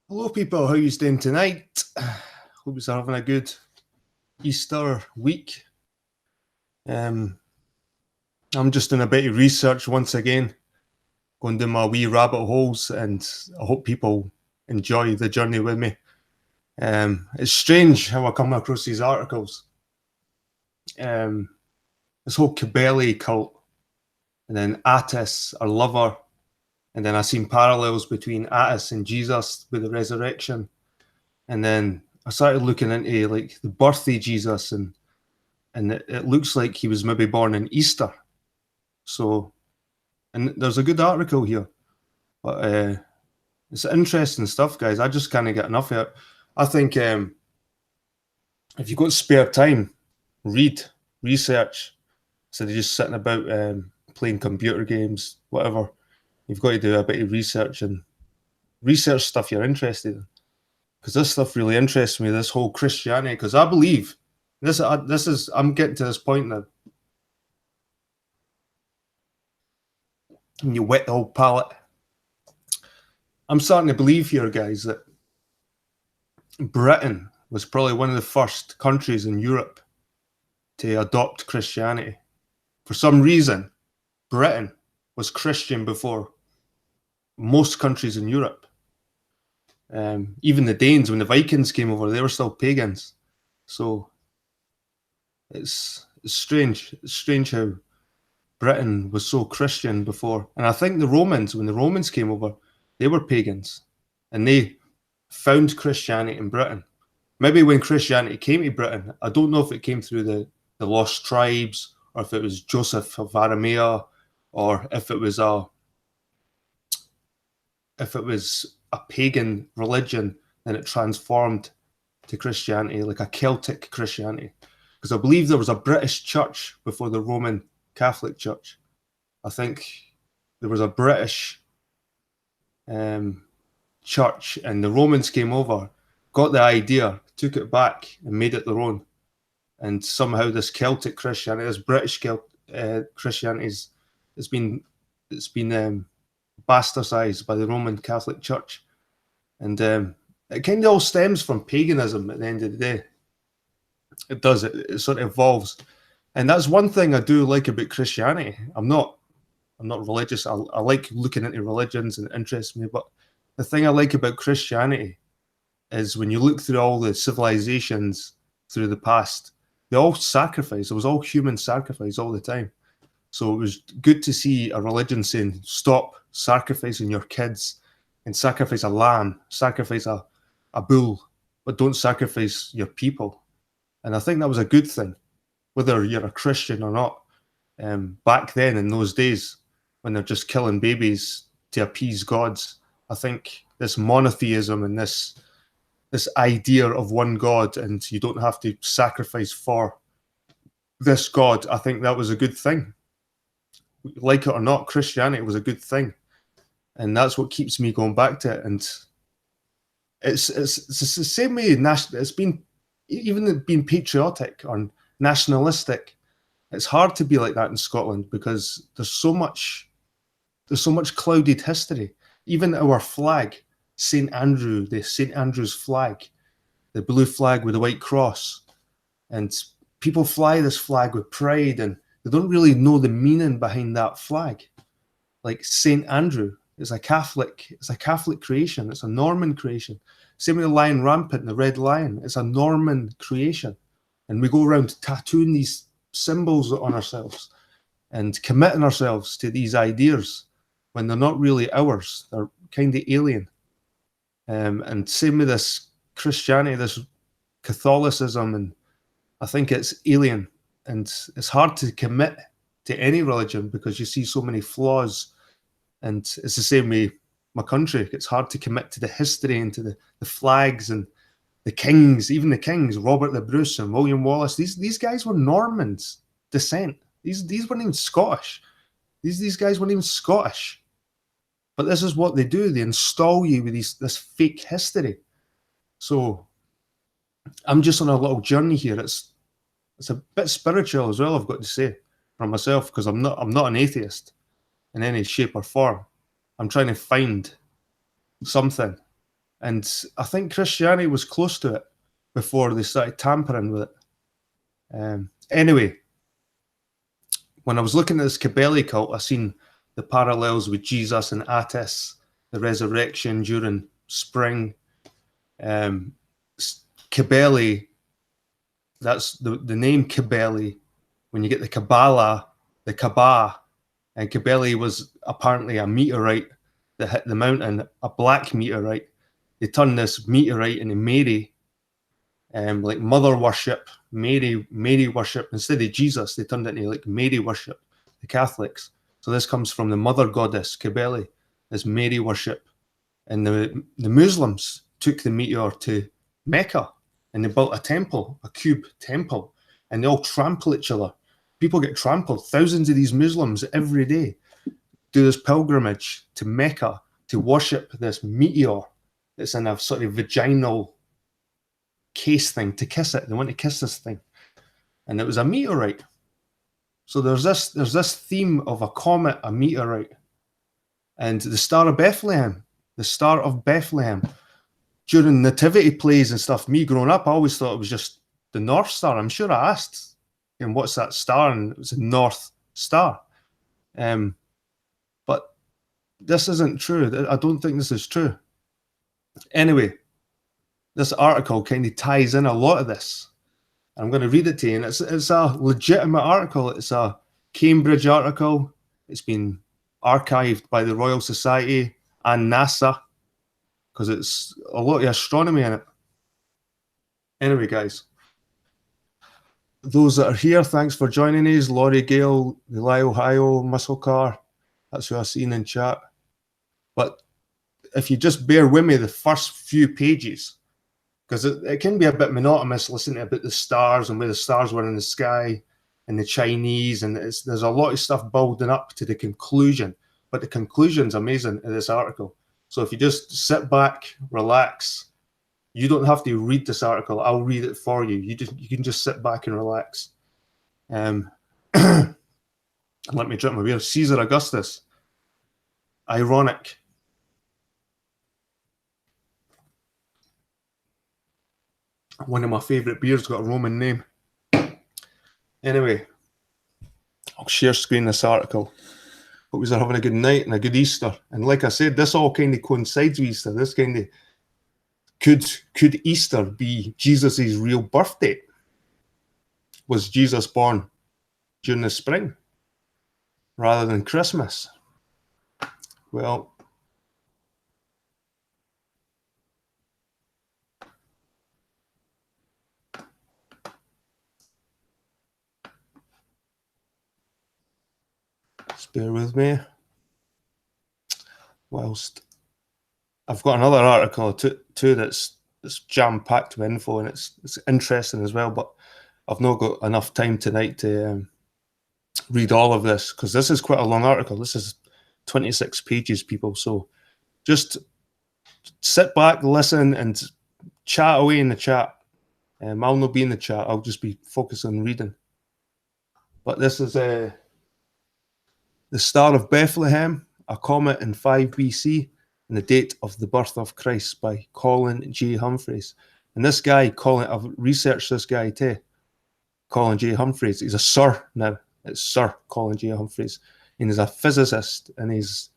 Hello, people. How are you doing tonight? Hope you're having a good Easter week. I'm just doing a bit of research once again, going down my wee rabbit holes, and I hope people enjoy the journey with me. It's strange how I come across these articles. This whole Cybele cult, and then Attis, our lover, and then I seen parallels between Attis and Jesus with the resurrection, and then I started looking into like the birth of Jesus, and it looks like he was maybe born in Easter. So, and there's a good article here, but it's interesting stuff, guys. I just can't get enough of it. I think if you've got spare time, read, research, instead of just sitting about playing computer games, whatever. You've got to do a bit of research and research stuff you're interested in, because this stuff really interests me. This whole Christianity, because I believe this is. I'm getting to this point now. And you wet the whole palate. I'm starting to believe here, guys, that Britain was probably one of the first countries in Europe to adopt Christianity. For some reason, Britain was Christian before most countries in Europe. Even the Danes, when the Vikings came over, they were still pagans. So it's strange. It's strange how Britain was so Christian before. And I think the Romans, when the Romans came over, they were pagans. And they found Christianity in Britain. Maybe when Christianity came to Britain, I don't know if it came through the lost tribes, or if it was Joseph of Arimathea, or if it was a pagan religion, then it transformed to Christianity, like a Celtic Christianity. Because I believe there was a British church before the Roman Catholic Church. I think there was a British church, and the Romans came over, got the idea, took it back, and made it their own. And somehow this Celtic Christianity, this British Christianity, it's been bastardized by the Roman Catholic Church, and it kind of all stems from paganism. At the end of the day, it does. It sort of evolves, and that's one thing I do like about Christianity. I'm not religious. I like looking into religions, and it interests me. But the thing I like about Christianity is when you look through all the civilizations through the past, they all sacrifice. It was all human sacrifice all the time. So it was good to see a religion saying, stop sacrificing your kids and sacrifice a lamb, sacrifice a bull, but don't sacrifice your people. And I think that was a good thing, whether you're a Christian or not. Back then, in those days, when they're just killing babies to appease gods, I think this monotheism and this idea of one God, and you don't have to sacrifice for this God, I think that was a good thing. Like it or not, Christianity was a good thing, and that's what keeps me going back to it. And it's the same way. It's been, even being patriotic or nationalistic, it's hard to be like that in Scotland, because there's so much clouded history. Even our flag, St. Andrew, the St. Andrew's flag, the blue flag with the white cross, and people fly this flag with pride, and they don't really know the meaning behind that flag. Like St. Andrew is a Catholic creation. It's a Norman creation. Same with the lion rampant and the red lion. It's a Norman creation. And we go around tattooing these symbols on ourselves and committing ourselves to these ideas when they're not really ours. They're kind of alien. And same with this Christianity, this Catholicism, and I think it's alien. And it's hard to commit to any religion because you see so many flaws. And it's the same way my country. It's hard to commit to the history and to the flags and the kings, even the kings, Robert the Bruce and William Wallace. These guys were Normans descent. These weren't even Scottish. These guys weren't even Scottish. But this is what they do. They install you with this fake history. So I'm just on a little journey here. It's a bit spiritual as well, I've got to say, for myself, because I'm not an atheist in any shape or form. I'm trying to find something And I think Christianity was close to it before they started tampering with it. Anyway, when I was looking at this Cybele cult, I seen the parallels with Jesus and Attis, the resurrection during spring. Cybele, that's the name Cybele. When you get the Kabbalah, the Kaaba, and Cybele was apparently a meteorite that hit the mountain, a black meteorite. They turned this meteorite into Mary, like mother worship, Mary worship. Instead of Jesus, they turned it into like Mary worship, the Catholics. So this comes from the mother goddess, Cybele, this Mary worship. And the Muslims took the meteor to Mecca, and they built a temple, a cube temple, and they all trample each other. People get trampled. Thousands of these Muslims every day do this pilgrimage to Mecca to worship this meteor that's in a sort of vaginal case thing, to kiss it. They want to kiss this thing. And it was a meteorite. So there's this theme of a comet, a meteorite. And the Star of Bethlehem, the Star of Bethlehem. During nativity plays and stuff, me growing up, I always thought it was just the North Star. I'm sure I asked, what's that star? And it was a North Star. But this isn't true. I don't think this is true. Anyway, this article kind of ties in a lot of this. I'm going to read it to you, and it's a legitimate article. It's a Cambridge article. It's been archived by the Royal Society and NASA because it's a lot of astronomy in it. Anyway, guys, those that are here, thanks for joining us. Laurie Gale, the Ohio Muscle Car, that's who I've seen in chat. But if you just bear with me the first few pages, because it can be a bit monotonous listening about the stars and where the stars were in the sky and the Chinese, and there's a lot of stuff building up to the conclusion. But the conclusion's amazing in this article. So if you just sit back, relax, you don't have to read this article. I'll read it for you. You can just sit back and relax. Let me drink my beer. Caesar Augustus. Ironic. One of my favourite beers got a Roman name. Anyway, I'll share screen this article. Hope you're having a good night and a good Easter. And like I said, this all kind of coincides with Easter. This kind of could Easter be Jesus' real birth date? Was Jesus born during the spring rather than Christmas? Well, just bear with me. Whilst I've got another article too that's jam-packed with info, and it's interesting as well, but I've not got enough time tonight to read all of this, because this is quite a long article. This is 26 pages, people. So just sit back, listen, and chat away in the chat. I'll not be in the chat. I'll just be focused on reading. But this is the Star of Bethlehem, a comet in 5 BC, and the date of the birth of Christ by Colin J. Humphreys. And this guy, Colin, I've researched this guy too. Colin J. Humphreys. He's a sir now. It's Sir Colin J. Humphreys. And he's a physicist, and he's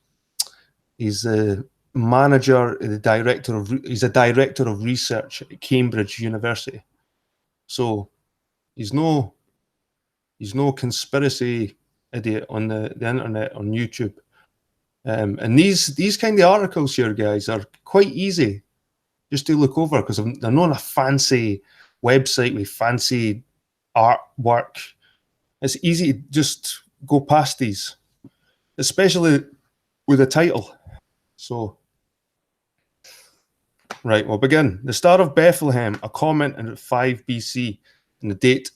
a manager, he's a director of research at Cambridge University. So he's no conspiracy idiot on the internet, on YouTube. And these kind of articles here, guys, are quite easy just to look over, because they're not a fancy website with fancy artwork. It's easy to just go past these, especially with a title. So, right, we'll begin. The Star of Bethlehem, a comet in 5 BC, and the date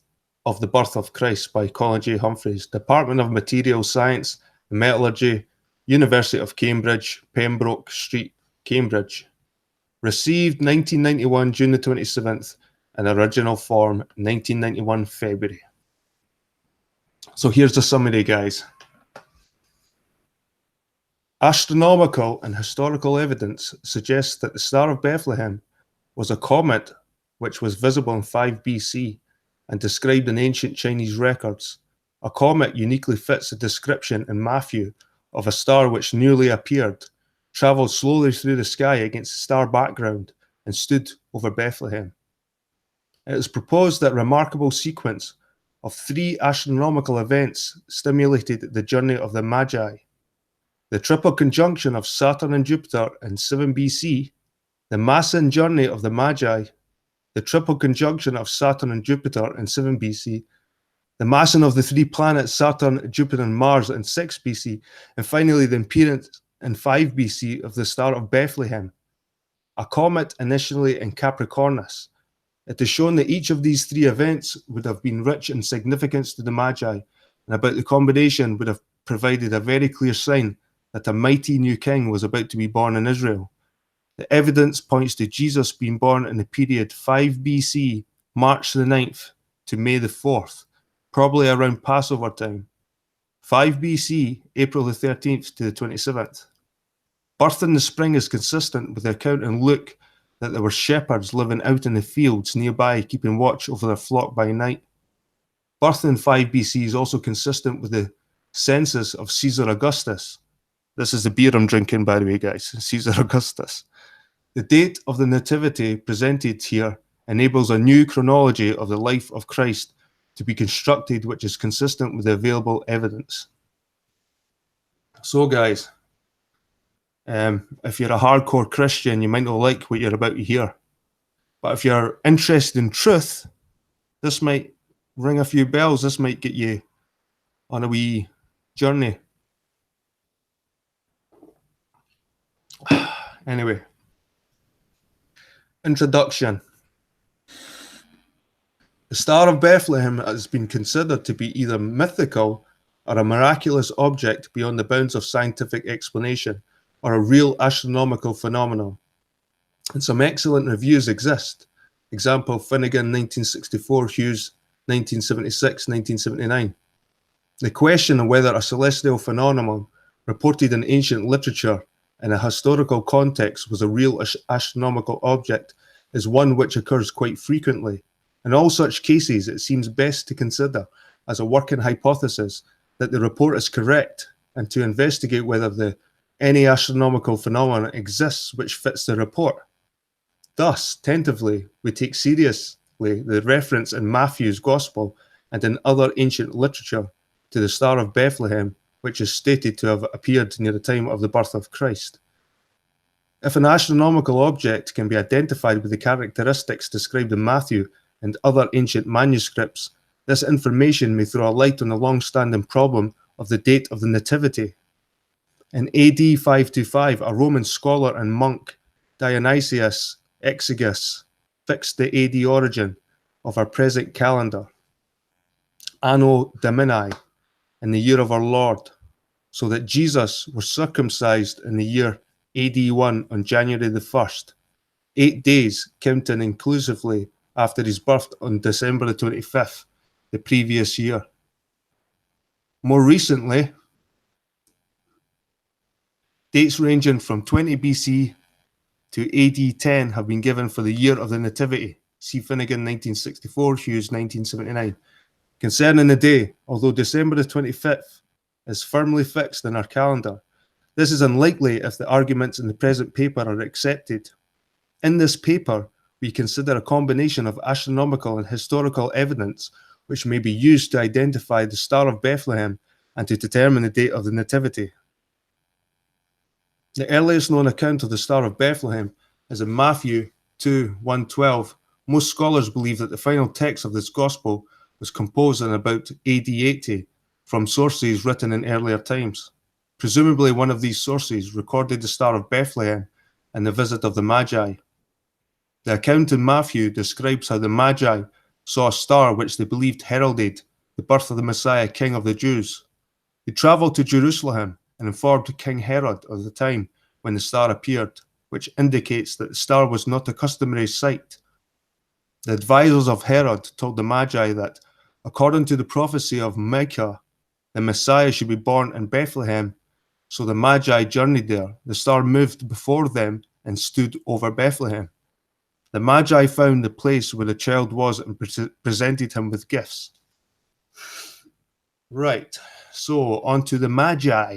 of the birth of Christ by Colin J. Humphreys, Department of Materials Science and Metallurgy, University of Cambridge, Pembroke Street, Cambridge. Received 1991, June the 27th, in original form, 1991, February. So here's the summary, guys. Astronomical and historical evidence suggests that the Star of Bethlehem was a comet which was visible in 5 BC and described in ancient Chinese records. A comet uniquely fits the description in Matthew of a star which newly appeared, travelled slowly through the sky against a star background, and stood over Bethlehem. It is proposed that a remarkable sequence of 3 astronomical events stimulated the journey of the Magi: the triple conjunction of Saturn and Jupiter in 7 BC, the mass and journey of the Magi, the triple conjunction of Saturn and Jupiter in 7 BC, the massing of the 3 planets Saturn, Jupiter, and Mars in 6 BC, and finally the appearance in 5 BC of the Star of Bethlehem, a comet initially in Capricornus. It is shown that each of these 3 events would have been rich in significance to the Magi, and about the combination would have provided a very clear sign that a mighty new king was about to be born in Israel. The evidence points to Jesus being born in the period 5 BC, March the 9th to May the 4th, probably around Passover time. 5 BC, April the 13th to the 27th. Birth in the spring is consistent with the account in Luke that there were shepherds living out in the fields nearby, keeping watch over their flock by night. Birth in 5 BC is also consistent with the census of Caesar Augustus. This is the beer I'm drinking, by the way, guys, Caesar Augustus. The date of the nativity presented here enables a new chronology of the life of Christ to be constructed, which is consistent with the available evidence. So, guys, if you're a hardcore Christian, you might not like what you're about to hear. But if you're interested in truth, this might ring a few bells. This might get you on a wee journey. Anyway, introduction. The Star of Bethlehem has been considered to be either mythical or a miraculous object beyond the bounds of scientific explanation, or a real astronomical phenomenon. And some excellent reviews exist. Example, Finnegan 1964, Hughes 1976, 1979. The question of whether a celestial phenomenon reported in ancient literature in a historical context was a real astronomical object is one which occurs quite frequently. In all such cases, it seems best to consider as a working hypothesis that the report is correct and to investigate whether any astronomical phenomenon exists which fits the report. Thus, tentatively, we take seriously the reference in Matthew's Gospel and in other ancient literature to the Star of Bethlehem, which is stated to have appeared near the time of the birth of Christ. If an astronomical object can be identified with the characteristics described in Matthew and other ancient manuscripts, this information may throw a light on the long-standing problem of the date of the Nativity. In AD 525, a Roman scholar and monk, Dionysius Exiguus, fixed the AD origin of our present calendar, Anno Domini, in the year of our Lord, so that Jesus was circumcised in the year AD 1 on January the 1st, 8 days counting inclusively after his birth on December the 25th, the previous year. More recently, dates ranging from 20 BC to AD 10 have been given for the year of the Nativity. See Finnegan 1964, Hughes 1979. Concerning the day, although December the 25th is firmly fixed in our calendar, this is unlikely if the arguments in the present paper are accepted. In this paper, we consider a combination of astronomical and historical evidence which may be used to identify the Star of Bethlehem and to determine the date of the Nativity. The earliest known account of the Star of Bethlehem is in Matthew 2, 1-12. Most scholars believe that the final text of this Gospel was composed in about AD 80 from sources written in earlier times. Presumably one of these sources recorded the Star of Bethlehem and the visit of the Magi. The account in Matthew describes how the Magi saw a star which they believed heralded the birth of the Messiah, King of the Jews. They travelled to Jerusalem and informed King Herod of the time when the star appeared, which indicates that the star was not a customary sight. The advisors of Herod told the Magi that, according to the prophecy of Micah, the Messiah should be born in Bethlehem, So the Magi journeyed there. The star moved before them and stood over Bethlehem. The Magi found the place where the child was and presented him with gifts. Right, so on to the Magi.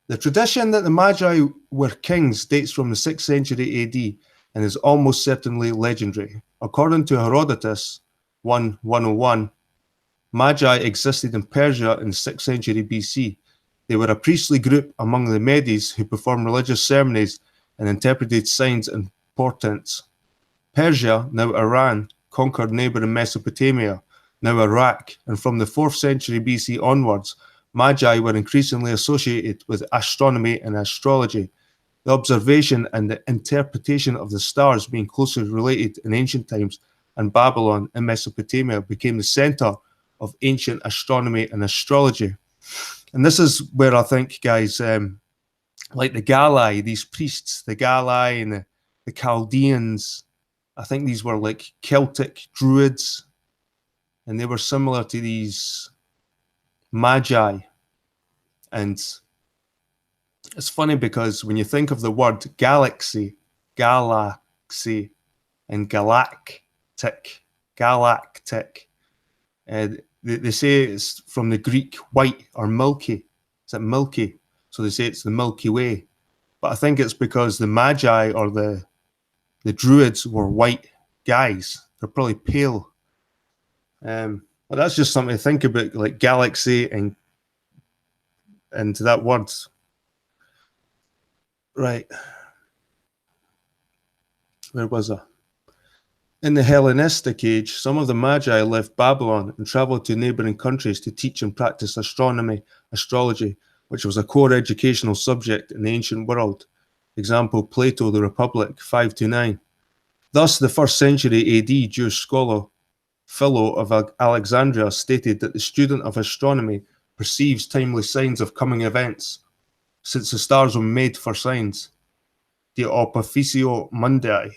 The tradition that the Magi were kings dates from the 6th century AD and is almost certainly legendary. According to Herodotus 1:101, Magi existed in Persia in the 6th century BC. They were a priestly group among the Medes who performed religious ceremonies and interpreted signs and portents. Persia, now Iran, conquered neighbouring Mesopotamia, now Iraq, and from the 4th century BC onwards, Magi were increasingly associated with astronomy and astrology, the observation and the interpretation of the stars being closely related in ancient times, and Babylon and Mesopotamia became the centre of ancient astronomy and astrology. And this is where I think, guys, like the Galai, these priests, the Galai and the Chaldeans, I think these were like Celtic druids, and they were similar to these Magi. And it's funny because when you think of the word galaxy, and galactic, they say it's from the Greek white or milky. Is it milky? So they say it's the Milky Way. But I think it's because the Magi or the druids were white guys. They're probably pale. But that's just something to think about, like galaxy and that word. Right. Where was I? In the Hellenistic age, some of the Magi left Babylon and travelled to neighbouring countries to teach and practice astronomy, astrology, which was a core educational subject in the ancient world. Example, Plato, The Republic, 5-9. Thus, the 1st century AD Jewish scholar Philo of Alexandria stated that the student of astronomy perceives timely signs of coming events, since the stars were made for signs. De Opificio Mundi,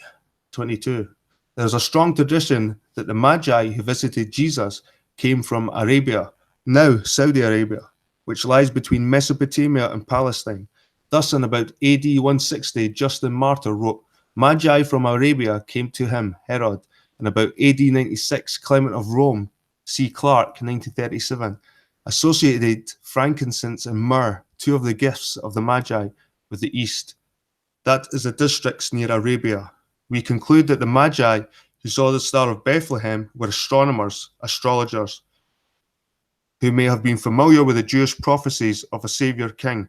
22. There is a strong tradition that the Magi who visited Jesus came from Arabia, now Saudi Arabia, which lies between Mesopotamia and Palestine. Thus, in about AD 160, Justin Martyr wrote, Magi from Arabia came to him, Herod. In about AD 96, Clement of Rome, C. Clarke, 1937, associated frankincense and myrrh, two of the gifts of the Magi, with the East. That is the districts near Arabia. We conclude that the Magi who saw the Star of Bethlehem were astronomers, astrologers, who may have been familiar with the Jewish prophecies of a Saviour King,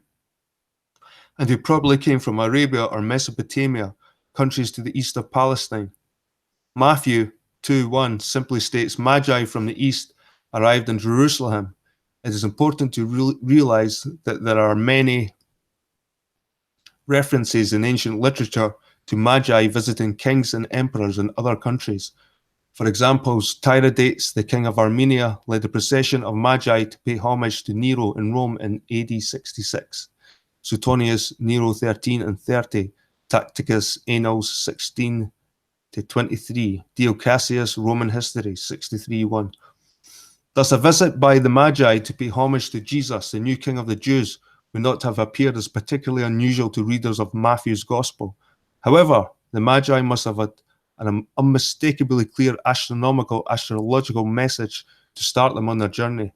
and who probably came from Arabia or Mesopotamia, countries to the east of Palestine. Matthew 2:1 simply states, Magi from the east arrived in Jerusalem. It is important to realize that there are many references in ancient literature to Magi visiting kings and emperors in other countries. For example, Tiridates, the king of Armenia, led a procession of Magi to pay homage to Nero in Rome in AD 66. Suetonius, Nero 13 and 30, Tacitus, Annals 16-23, Dio Cassius, Roman History 63:1. Thus, a visit by the Magi to pay homage to Jesus, the new king of the Jews, would not have appeared as particularly unusual to readers of Matthew's Gospel. However, the Magi must have had an unmistakably clear astrological message to start them on their journey.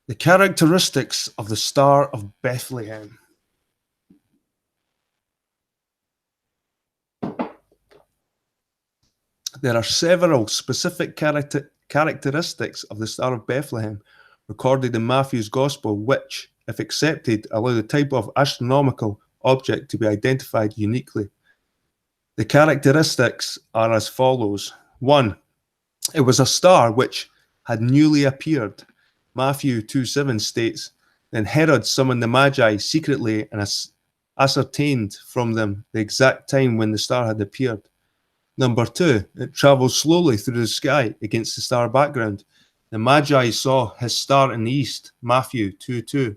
The characteristics of the Star of Bethlehem. There are several specific characteristics of the Star of Bethlehem recorded in Matthew's Gospel which, if accepted, allow the type of astronomical object to be identified uniquely. The characteristics are as follows. 1. It was a star which had newly appeared. Matthew 2:7 states, Then Herod summoned the Magi secretly and ascertained from them the exact time when the star had appeared. Number 2, it travelled slowly through the sky against the star background. The Magi saw his star in the east, Matthew 2:2.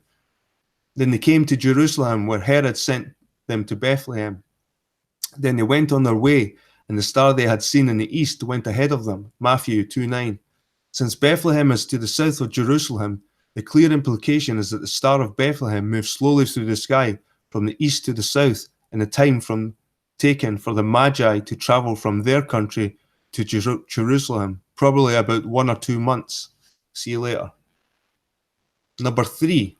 Then they came to Jerusalem, where Herod sent them to Bethlehem. Then they went on their way, and the star they had seen in the east went ahead of them, Matthew 2:9. Since Bethlehem is to the south of Jerusalem, The clear implication is that the Star of Bethlehem moved slowly through the sky from the east to the south in the time taken for the Magi to travel from their country to Jerusalem, probably about 1 or 2 months. See you later. Number 3.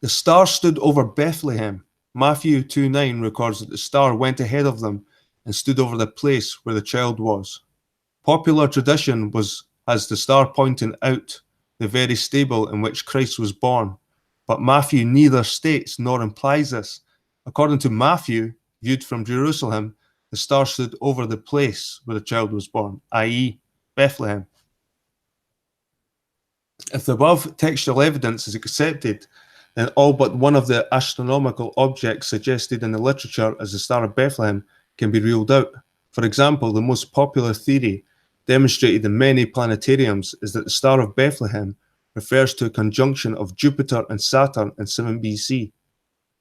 The star stood over Bethlehem. Matthew 2:9 records that the star went ahead of them and stood over the place where the child was. Popular tradition has the star pointing out the very stable in which Christ was born, but Matthew neither states nor implies this. According to Matthew, viewed from Jerusalem, the star stood over the place where the child was born, i.e., Bethlehem. If the above textual evidence is accepted, then all but one of the astronomical objects suggested in the literature as the Star of Bethlehem can be ruled out. For example, the most popular theory, demonstrated in many planetariums, is that the Star of Bethlehem refers to a conjunction of Jupiter and Saturn in 7 BC.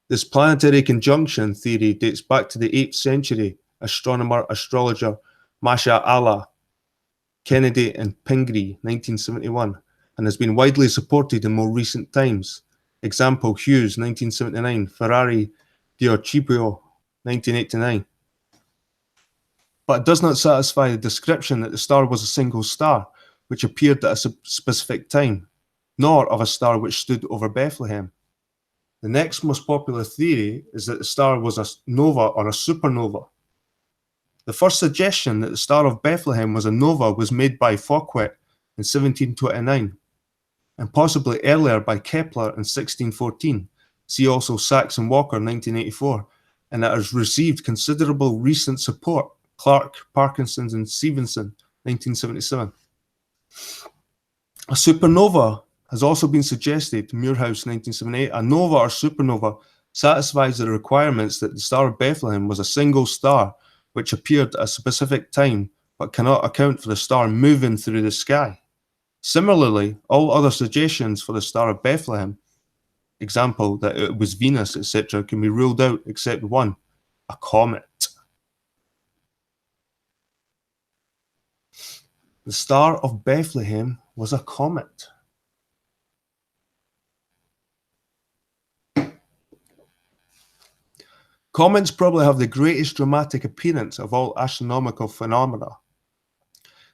This planetary conjunction theory dates back to the 8th century astronomer-astrologer Masha Allah, Kennedy and Pingree, 1971, and has been widely supported in more recent times. Example, Hughes, 1979, Ferrari, Diocipio, 1989. But it does not satisfy the description that the star was a single star, which appeared at a specific time, nor of a star which stood over Bethlehem. The next most popular theory is that the star was a nova or a supernova. The first suggestion that the Star of Bethlehem was a nova was made by Fouquet in 1729, and possibly earlier by Kepler in 1614. See also Sachs and Walker, 1984, and it has received considerable recent support. Clark, Parkinson, and Stevenson, 1977. A supernova has also been suggested, Muirhouse, 1978. A nova or supernova satisfies the requirements that the Star of Bethlehem was a single star which appeared at a specific time but cannot account for the star moving through the sky. Similarly, all other suggestions for the Star of Bethlehem, example that it was Venus, etc., can be ruled out except one, a comet. The Star of Bethlehem was a comet. Comets probably have the greatest dramatic appearance of all astronomical phenomena.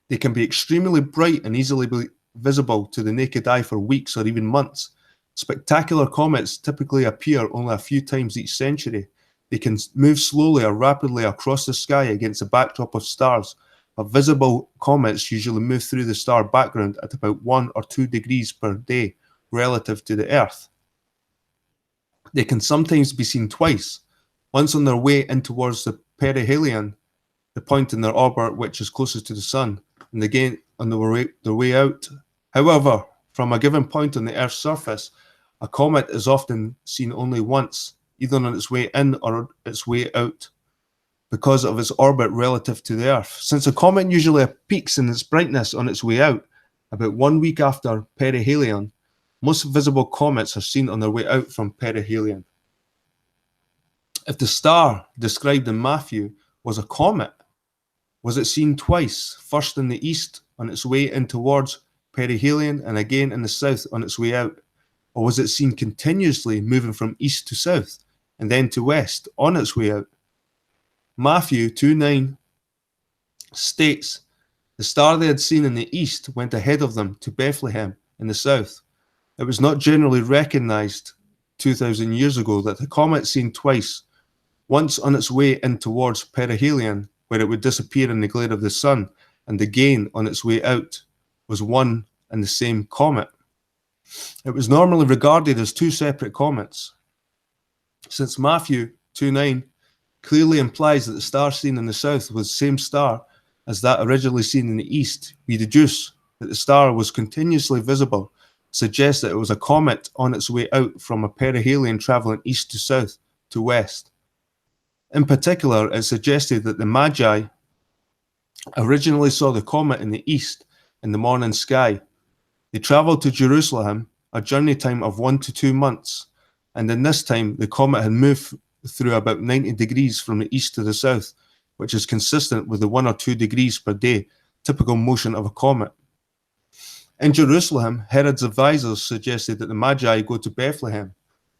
They can be extremely bright and easily visible to the naked eye for weeks or even months. Spectacular comets typically appear only a few times each century. They can move slowly or rapidly across the sky against a backdrop of stars, but visible comets usually move through the star background at about 1 or 2 degrees per day relative to the Earth. They can sometimes be seen twice, once on their way in towards the perihelion, the point in their orbit which is closest to the Sun, and again on their way out. However, from a given point on the Earth's surface, a comet is often seen only once, either on its way in or its way out, because of its orbit relative to the Earth. Since a comet usually peaks in its brightness on its way out, about 1 week after perihelion, most visible comets are seen on their way out from perihelion. If the star described in Matthew was a comet, was it seen twice, first in the east on its way in towards perihelion and again in the south on its way out? Or was it seen continuously moving from east to south and then to west on its way out? Matthew 2:9 states, the star they had seen in the east went ahead of them to Bethlehem in the south. It was not generally recognized 2,000 years ago that the comet seen twice, once on its way in towards perihelion, where it would disappear in the glare of the sun, and again on its way out, was one and the same comet. It was normally regarded as 2 separate comets. Since Matthew 2:9 clearly implies that the star seen in the south was the same star as that originally seen in the east, we deduce that the star was continuously visible, suggests that it was a comet on its way out from a perihelion traveling east to south to west. In particular, it suggested that the Magi originally saw the comet in the east in the morning sky. They travelled to Jerusalem, a journey time of 1 to 2 months, and in this time the comet had moved through about 90 degrees from the east to the south, which is consistent with the 1 or 2 degrees per day typical motion of a comet. In Jerusalem, Herod's advisors suggested that the Magi go to Bethlehem,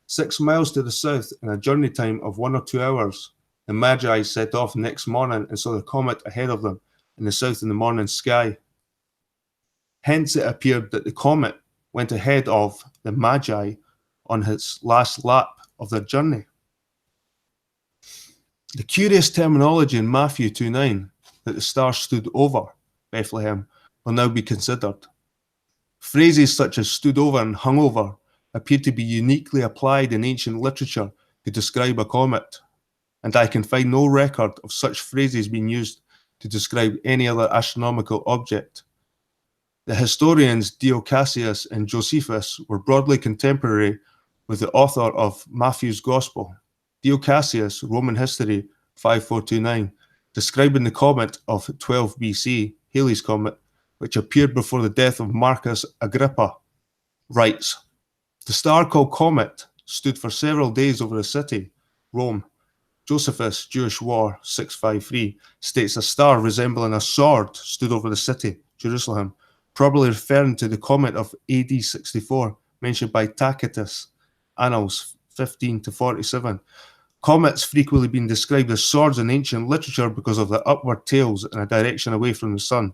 6 miles to the south in a journey time of 1 or 2 hours. The Magi set off next morning and saw the comet ahead of them in the south in the morning sky. Hence, it appeared that the comet went ahead of the Magi on its last lap of their journey. The curious terminology in Matthew 2:9, that the star stood over Bethlehem, will now be considered. Phrases such as stood over and hung over appear to be uniquely applied in ancient literature to describe a comet, and I can find no record of such phrases being used to describe any other astronomical object. The historians Dio Cassius and Josephus were broadly contemporary with the author of Matthew's Gospel. Dio Cassius, Roman History 5429, describing the comet of 12 BC, Halley's Comet, which appeared before the death of Marcus Agrippa, writes, "The star called Comet stood for several days over the city, Rome." Josephus, Jewish War 653, states a star resembling a sword stood over the city, Jerusalem, probably referring to the comet of AD 64, mentioned by Tacitus, Annals 15 to 47. Comets frequently been described as swords in ancient literature because of their upward tails in a direction away from the sun.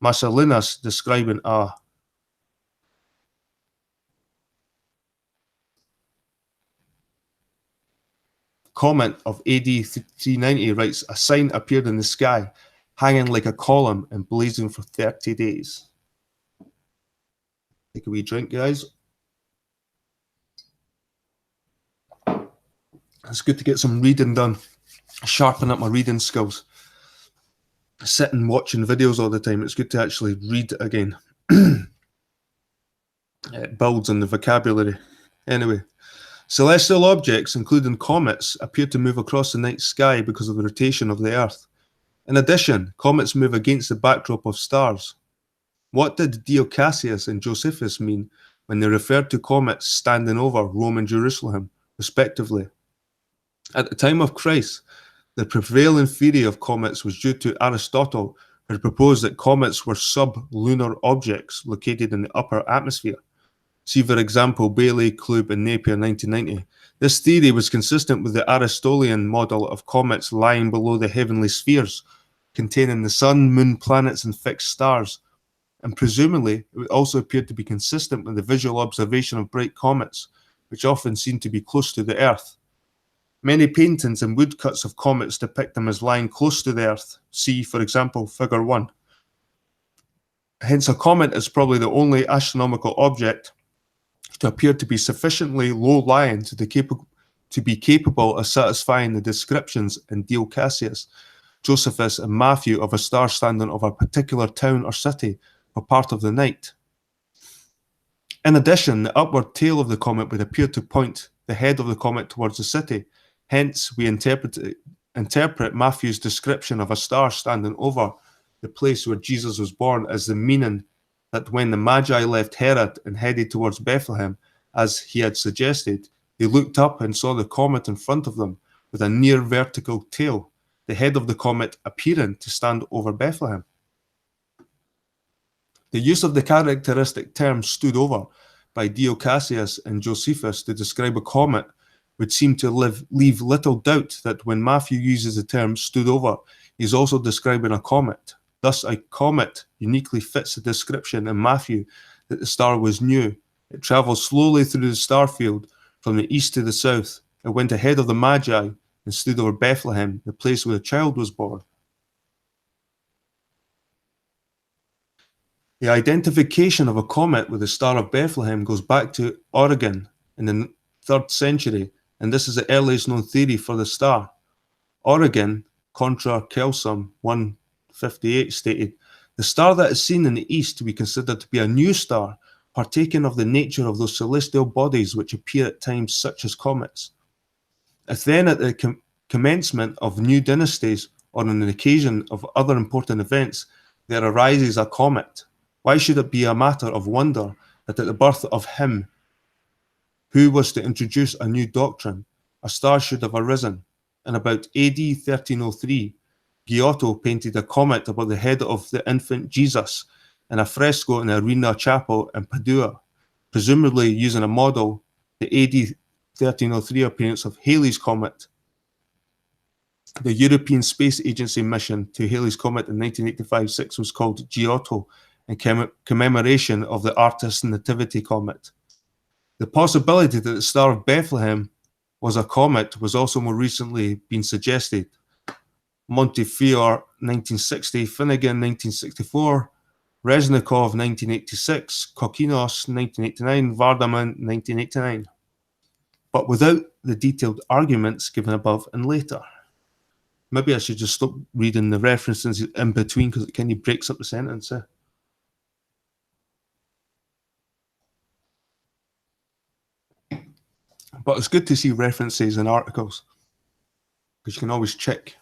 Marcellinus describing a comet of AD 390 writes, "A sign appeared in the sky, hanging like a column and blazing for 30 days. Take a wee drink, guys. It's good to get some reading done, sharpen up my reading skills. Sitting watching videos all the time, it's good to actually read again. It builds on the vocabulary. Anyway, celestial objects, including comets, appear to move across the night sky because of the rotation of the Earth. In addition, comets move against the backdrop of stars. What did Dio Cassius and Josephus mean when they referred to comets standing over Rome and Jerusalem, respectively? At the time of Christ, the prevailing theory of comets was due to Aristotle, who had proposed that comets were sub-lunar objects located in the upper atmosphere. See, for example, Bailey, Klube, and Napier 1990. This theory was consistent with the Aristotelian model of comets lying below the heavenly spheres, containing the sun, moon, planets, and fixed stars, and presumably it also appeared to be consistent with the visual observation of bright comets, which often seem to be close to the Earth. Many paintings and woodcuts of comets depict them as lying close to the Earth. See, for example, Figure 1. Hence, a comet is probably the only astronomical object to appear to be sufficiently low-lying to be capable of satisfying the descriptions in Dio Cassius, Josephus, and Matthew of a star standing over a particular town or city for part of the night. In addition, the upward tail of the comet would appear to point the head of the comet towards the city. Hence, we interpret Matthew's description of a star standing over the place where Jesus was born as the meaning that when the Magi left Herod and headed towards Bethlehem, as he had suggested, they looked up and saw the comet in front of them with a near vertical tail, the head of the comet appearing to stand over Bethlehem. The use of the characteristic term stood over by Dio Cassius and Josephus to describe a comet would seem to leave little doubt that when Matthew uses the term stood over, he is also describing a comet. Thus, a comet uniquely fits the description in Matthew that the star was new. It travelled slowly through the star field from the east to the south. It went ahead of the Magi and stood over Bethlehem, the place where the child was born. The identification of a comet with the Star of Bethlehem goes back to Origen in the 3rd century, and this is the earliest known theory for the star. Origen, Contra Celsum 158, stated, "The star that is seen in the east we consider to be a new star, partaking of the nature of those celestial bodies which appear at times such as comets. If then at the commencement of new dynasties or on an occasion of other important events there arises a comet, why should it be a matter of wonder that at the birth of him who was to introduce a new doctrine, a star should have arisen?" In about AD 1303, Giotto painted a comet above the head of the infant Jesus, in a fresco in the Arena Chapel in Padua, presumably using a model, the AD 1303 appearance of Halley's Comet. The European Space Agency mission to Halley's Comet in 1985-6 was called Giotto in commemoration of the Attis nativity comet. The possibility that the Star of Bethlehem was a comet was also more recently been suggested. Montefiore 1960, Finnegan 1964, Reznikov 1986, Kokkinos 1989, Vardaman 1989, but without the detailed arguments given above and later. Maybe I should just stop reading the references in between because it kind of breaks up the sentence. But it's good to see references in articles because you can always check.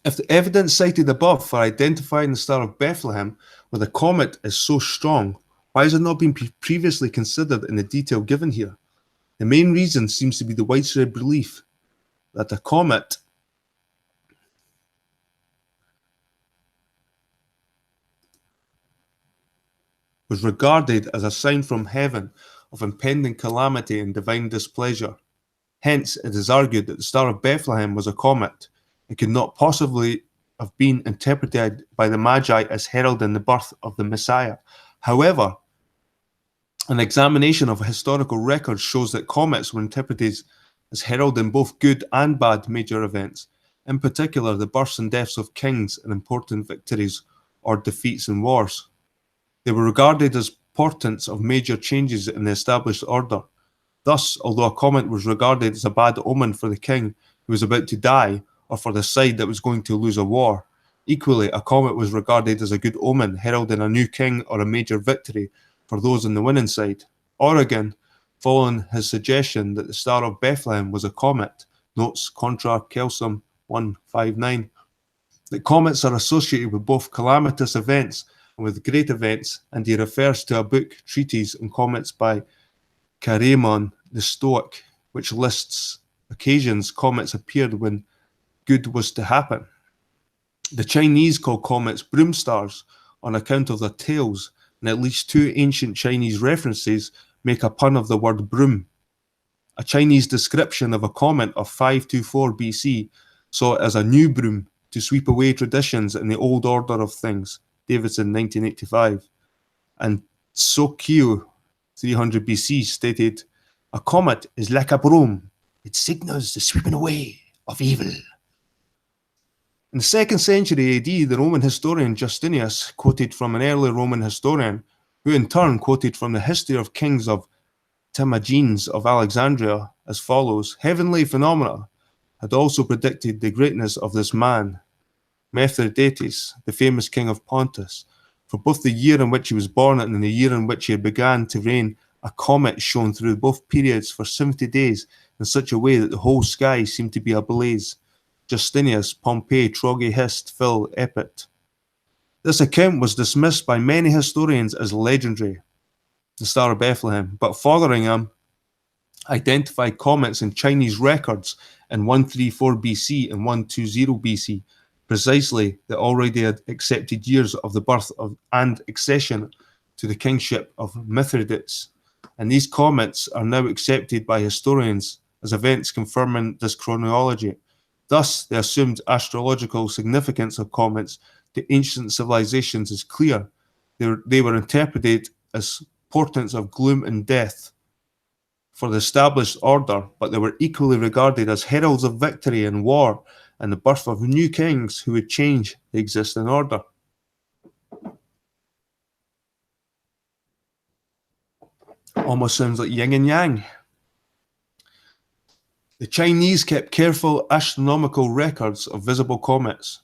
If the evidence cited above for identifying the Star of Bethlehem with a comet is so strong, why has it not been previously considered in the detail given here? The main reason seems to be the widespread belief that a comet was regarded as a sign from heaven of impending calamity and divine displeasure. Hence, it is argued that the Star of Bethlehem was a comet. It could not possibly have been interpreted by the Magi as heralding the birth of the Messiah. However, an examination of historical records shows that comets were interpreted as heralding both good and bad major events, in particular the births and deaths of kings and important victories or defeats in wars. They were regarded as portents of major changes in the established order. Thus, although a comet was regarded as a bad omen for the king who was about to die, or for the side that was going to lose a war, equally a comet was regarded as a good omen, heralding a new king or a major victory for those on the winning side. Origen, following his suggestion that the Star of Bethlehem was a comet, notes Contra Kelsum 159, that comets are associated with both calamitous events and with great events, and he refers to a book, treatise on comets by Chaeremon the Stoic, which lists occasions comets appeared when good was to happen. The Chinese call comets broom stars on account of their tails, and at least two ancient Chinese references make a pun of the word broom. A Chinese description of a comet of 524 BC saw it as a new broom to sweep away traditions in the old order of things, Davidson 1985. And Sokyo 300 BC stated, "A comet is like a broom. It signals the sweeping away of evil." In the 2nd century AD, the Roman historian Justinius quoted from an early Roman historian, who in turn quoted from the History of Kings of Timagenes of Alexandria as follows: "Heavenly phenomena had also predicted the greatness of this man, Mithridates, the famous king of Pontus. For both the year in which he was born and the year in which he began to reign, a comet shone through both periods for 70 days in such a way that the whole sky seemed to be ablaze." Justinius, Pompey, Trogi, Hist, Phil, Epit. This account was dismissed by many historians as legendary, the Star of Bethlehem, but Fotheringham identified comets in Chinese records in 134 BC and 120 BC, precisely the already accepted years of the birth of and accession to the kingship of Mithridates. And these comets are now accepted by historians as events confirming this chronology. Thus, the assumed astrological significance of comets to ancient civilizations is clear. They were interpreted as portents of gloom and death for the established order, but they were equally regarded as heralds of victory and war and the birth of new kings who would change the existing order. Almost sounds like yin and yang. The Chinese kept careful astronomical records of visible comets,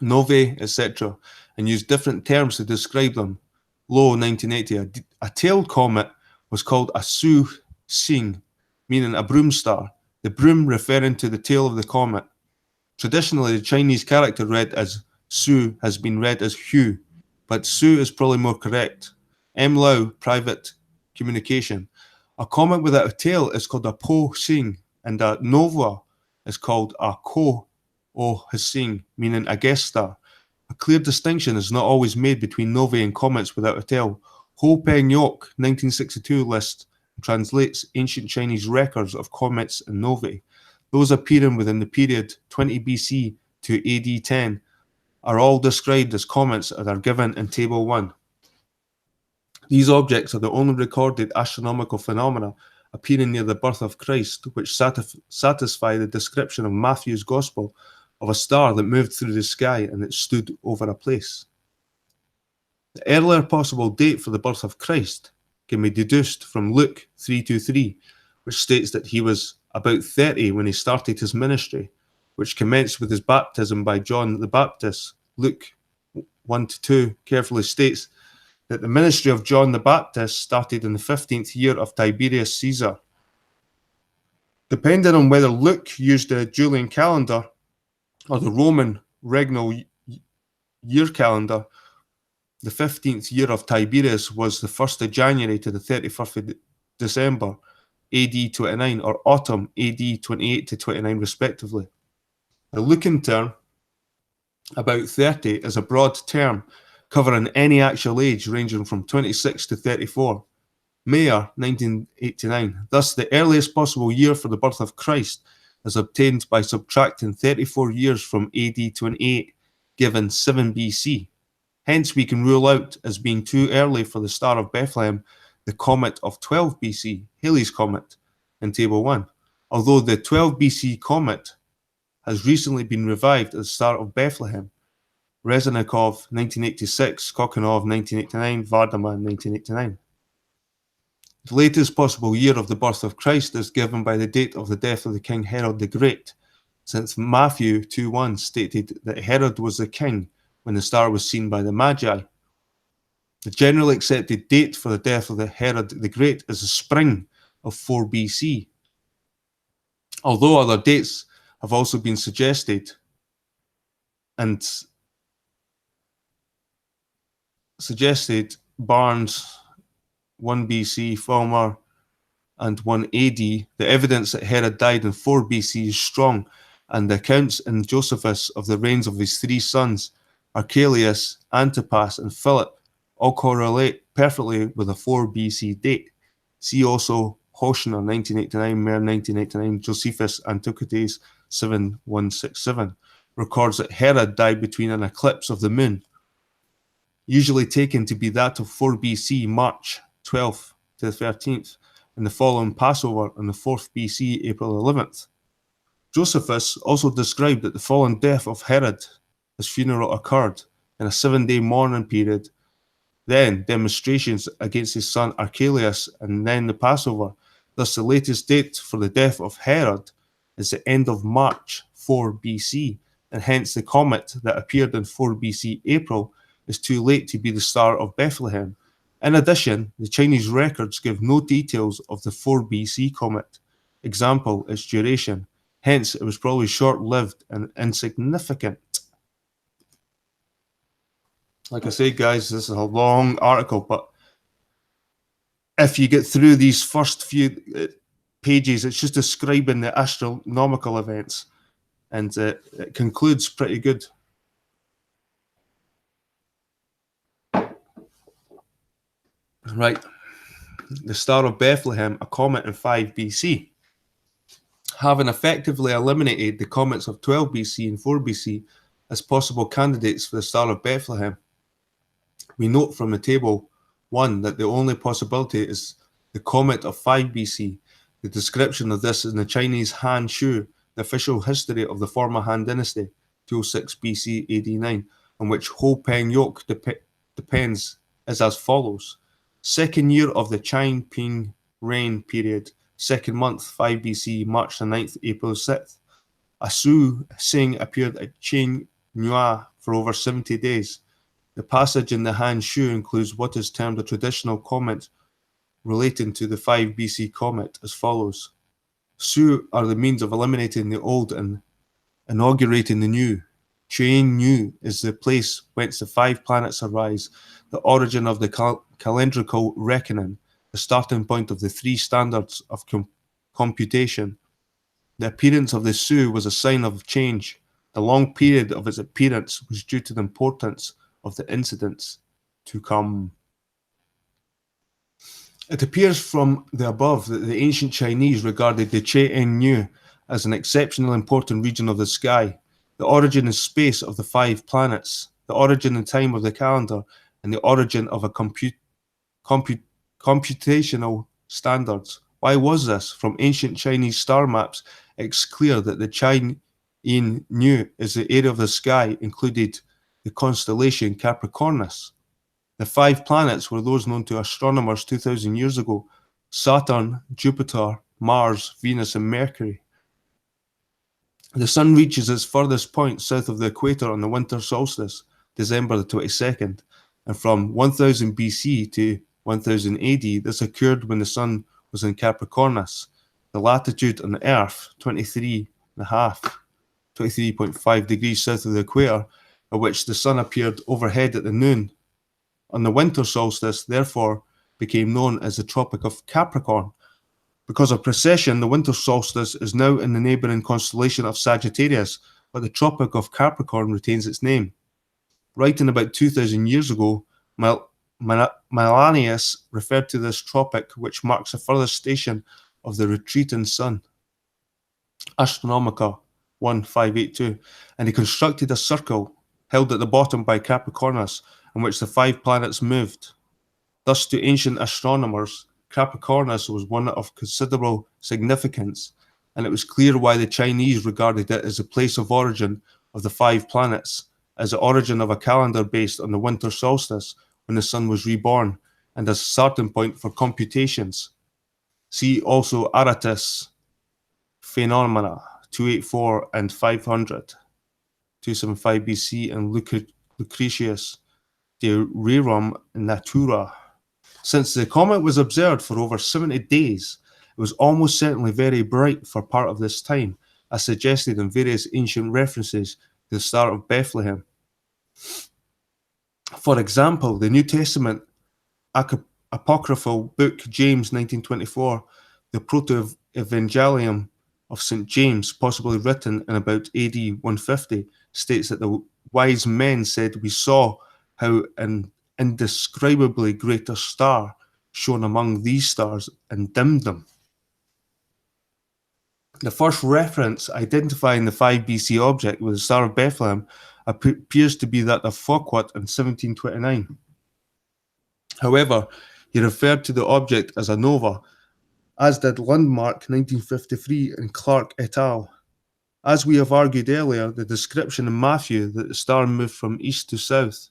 novae, etc., and used different terms to describe them. Low 1980, a tailed comet was called a Su Xing, meaning a broom star, the broom referring to the tail of the comet. Traditionally, the Chinese character read as Su has been read as Hu, but Su is probably more correct. M. Lau, Private Communication. A comet without a tail is called a Po Xing, and a nova is called a Ko O Hsing, meaning a guest star. A clear distinction is not always made between novae and comets without a tail. Ho Peng Yok, 1962, lists and translates ancient Chinese records of comets and novae. Those appearing within the period 20 BC to AD 10 are all described as comets and are given in Table 1. These objects are the only recorded astronomical phenomena appearing near the birth of Christ, which satisfy the description of Matthew's Gospel of a star that moved through the sky and it stood over a place. The earlier possible date for the birth of Christ can be deduced from Luke 3:23, which states that he was about 30 when he started his ministry, which commenced with his baptism by John the Baptist. Luke 1-2 carefully states that the ministry of John the Baptist started in the 15th year of Tiberius Caesar. Depending on whether Luke used the Julian calendar or the Roman regnal year calendar, the 15th year of Tiberius was the 1st of January to the 31st of December, AD 29, or autumn, AD 28 to 29, respectively. The Lucan term, about 30, is a broad term covering any actual age ranging from 26 to 34. Mayer, 1989. Thus, the earliest possible year for the birth of Christ is obtained by subtracting 34 years from AD 28, given 7 BC. Hence, we can rule out as being too early for the Star of Bethlehem the comet of 12 BC, Halley's Comet, in Table 1. Although the 12 BC comet has recently been revived as Star of Bethlehem, Reznikov, 1986, Kokhanov, 1989, Vardaman, 1989. The latest possible year of the birth of Christ is given by the date of the death of the King Herod the Great, since Matthew 2:1 stated that Herod was the king when the star was seen by the Magi. The generally accepted date for the death of the Herod the Great is the spring of 4 BC. Although other dates have also been suggested, Barnes, 1 BC, Fulmer, and 1 AD, the evidence that Herod died in 4 BC is strong, and the accounts in Josephus of the reigns of his 3 sons, Archelaus, Antipas, and Philip, all correlate perfectly with a 4 BC date. See also Hoshner, 1989, Mayer, 1989, Josephus, Antiquities, 7167, records that Herod died between an eclipse of the moon, usually taken to be that of 4 BC, March 12th to the 13th, and the following Passover on the 4th BC, April 11th. Josephus also described that the following death of Herod, his funeral occurred in a 7-day mourning period, then demonstrations against his son Archelaus, and then the Passover. Thus, the latest date for the death of Herod is the end of March 4 BC, and hence the comet that appeared in 4 BC April is too late to be the Star of Bethlehem. In addition, the Chinese records give no details of the 4 BC comet. Example, its duration. Hence, it was probably short-lived and insignificant. Like I say, guys, this is a long article, but if you get through these first few pages, it's just describing the astronomical events, and it concludes pretty good. Right, the Star of Bethlehem, a comet in 5 BC. Having effectively eliminated the comets of 12 BC and 4 BC as possible candidates for the Star of Bethlehem, we note from the Table 1 that the only possibility is the comet of 5 BC. The description of this is in the Chinese Han Shu, the official history of the former Han Dynasty, 206 BC AD 9, on which Ho Peng Yok depends, is as follows. Second year of the Chang Ping reign period, second month, 5 BC, March the 9th, April 6th. A Su Sing appeared at Qing Nua for over 70 days. The passage in the Han Shu includes what is termed a traditional comment relating to the 5 BC comet as follows. Su are the means of eliminating the old and inaugurating the new. Qian Nu is the place whence the 5 planets arise, the origin of the calendrical reckoning, the starting point of the 3 standards of computation. The appearance of the Su was a sign of change, The long period of its appearance was due to the importance of the incidents to come. It appears from the above that the ancient Chinese regarded the Che-en-Yu as an exceptionally important region of the sky, the origin in space of the 5 planets, the origin in time of the calendar, and the origin of a computational standards. Why was this? From ancient Chinese star maps, it's clear that the Che-en-Yu is the area of the sky included the constellation Capricornus. The 5 planets were those known to astronomers 2,000 years ago: Saturn, Jupiter, Mars, Venus, and Mercury. The Sun reaches its furthest point south of the equator on the winter solstice, December the 22nd, and from 1000 BC to 1000 AD, this occurred when the Sun was in Capricornus. The latitude on the Earth, 23.5 degrees south of the equator, at which the Sun appeared overhead at the noon on the winter solstice, therefore became known as the Tropic of Capricorn. Because of precession, the winter solstice is now in the neighbouring constellation of Sagittarius, but the Tropic of Capricorn retains its name. Writing about 2,000 years ago, Milanius referred to this tropic, which marks the furthest station of the retreating Sun, astronomical 1582, and he constructed a circle held at the bottom by Capricornus, in which the 5 planets moved. Thus, to ancient astronomers, Capricornus was one of considerable significance, and it was clear why the Chinese regarded it as the place of origin of the 5 planets, as the origin of a calendar based on the winter solstice when the Sun was reborn, and as a starting point for computations. See also Attis phenomena 284 and 500, 275 BC, and Lucretius de Rerum Natura. Since the comet was observed for over 70 days, it was almost certainly very bright for part of this time, as suggested in various ancient references to the Star of Bethlehem. For example, the New Testament apocryphal book James 1924, the Proto-Evangelium of St. James, possibly written in about AD 150, states that the wise men said, "We saw how an indescribably greater star shone among these stars and dimmed them." The first reference identifying the 5 BC object with the Star of Bethlehem appears to be that of Fouquet in 1729. However, he referred to the object as a nova, as did Lundmark 1953 and Clark et al. As we have argued earlier, the description in Matthew that the star moved from east to south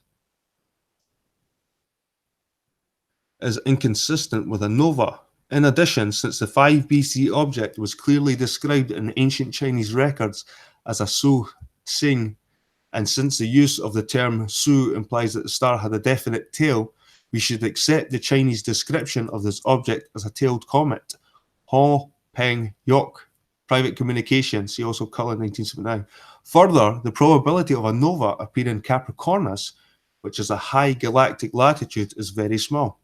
is inconsistent with a nova. In addition, since the 5 BC object was clearly described in ancient Chinese records as a su sing, and since the use of the term su implies that the star had a definite tail, we should accept the Chinese description of this object as a tailed comet. Ho Peng Yok, Private Communication, see also Colin 1979. Further, the probability of a nova appearing in Capricornus, which is a high galactic latitude, is very small.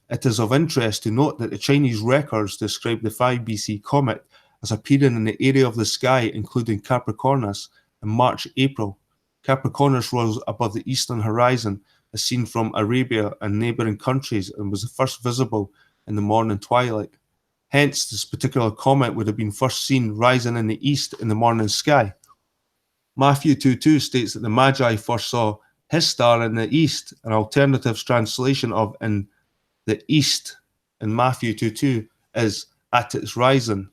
It is of interest to note that the Chinese records describe the 5 BC comet as appearing in the area of the sky including Capricornus in March-April. Capricornus rose above the eastern horizon as seen from Arabia and neighbouring countries and was first visible in the morning twilight. Hence, this particular comet would have been first seen rising in the east in the morning sky. Matthew 2:2 states that the Magi first saw his star in the east. An alternative translation of "in the east" in Matthew 2:2 is "at its rising."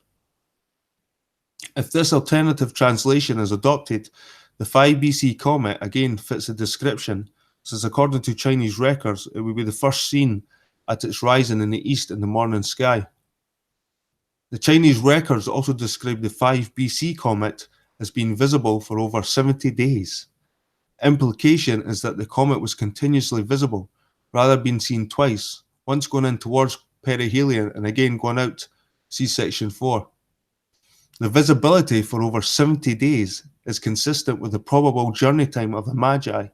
If this alternative translation is adopted, the 5 BC comet again fits the description, since according to Chinese records, it would be the first seen at its rising in the east in the morning sky. The Chinese records also describe the 5 BC comet as being visible for over 70 days. Implication is that the comet was continuously visible, rather being seen twice, once going in towards perihelion and again going out, see section 4. The visibility for over 70 days is consistent with the probable journey time of the Magi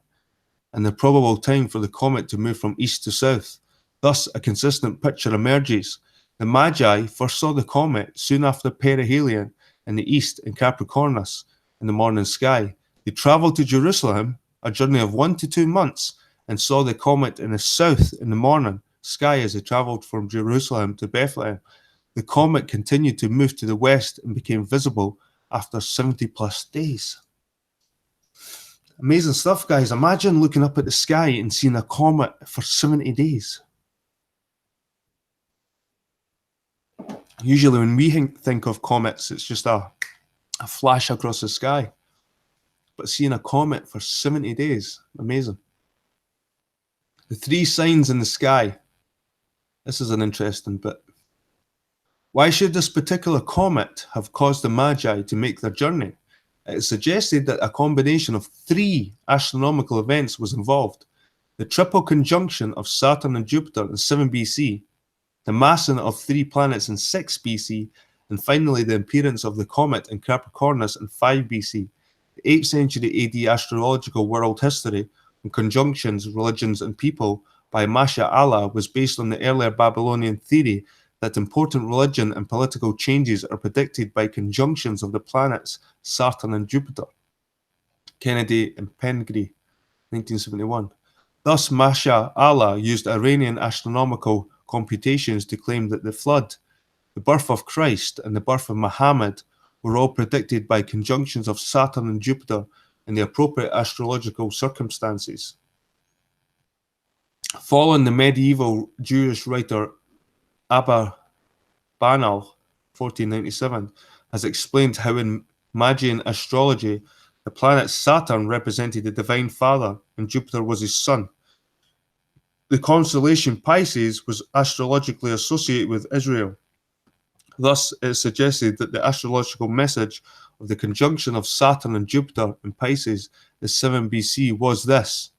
and the probable time for the comet to move from east to south. Thus, a consistent picture emerges. The Magi first saw the comet soon after perihelion in the east in Capricornus, in the morning sky. They travelled to Jerusalem, a journey of 1 to 2 months, and saw the comet in the south in the morning sky as they travelled from Jerusalem to Bethlehem. The comet continued to move to the west and became visible after 70 plus days. Amazing stuff, guys. Imagine looking up at the sky and seeing a comet for 70 days. Usually when we think of comets, it's just a flash across the sky. But seeing a comet for 70 days, amazing. The 3 signs in the sky. This is an interesting bit. Why should this particular comet have caused the Magi to make their journey? It is suggested that a combination of 3 astronomical events was involved. The triple conjunction of Saturn and Jupiter in 7 BC, the massing of 3 planets in 6 BC, and finally the appearance of the comet in Capricornus in 5 BC. The 8th century AD astrological world history on conjunctions, religions, and people by Magi was based on the earlier Babylonian theory that important religion and political changes are predicted by conjunctions of the planets Saturn and Jupiter. Kennedy and Pengree, 1971. Thus, Magi used Iranian astronomical computations to claim that the flood, the birth of Christ, and the birth of Muhammad were all predicted by conjunctions of Saturn and Jupiter in the appropriate astrological circumstances. Following the medieval Jewish writer Abba Banal, 1497, has explained how in Magian astrology, the planet Saturn represented the Divine Father and Jupiter was his son. The constellation Pisces was astrologically associated with Israel. Thus, it is suggested that the astrological message of the conjunction of Saturn and Jupiter in Pisces in 7 BC was this: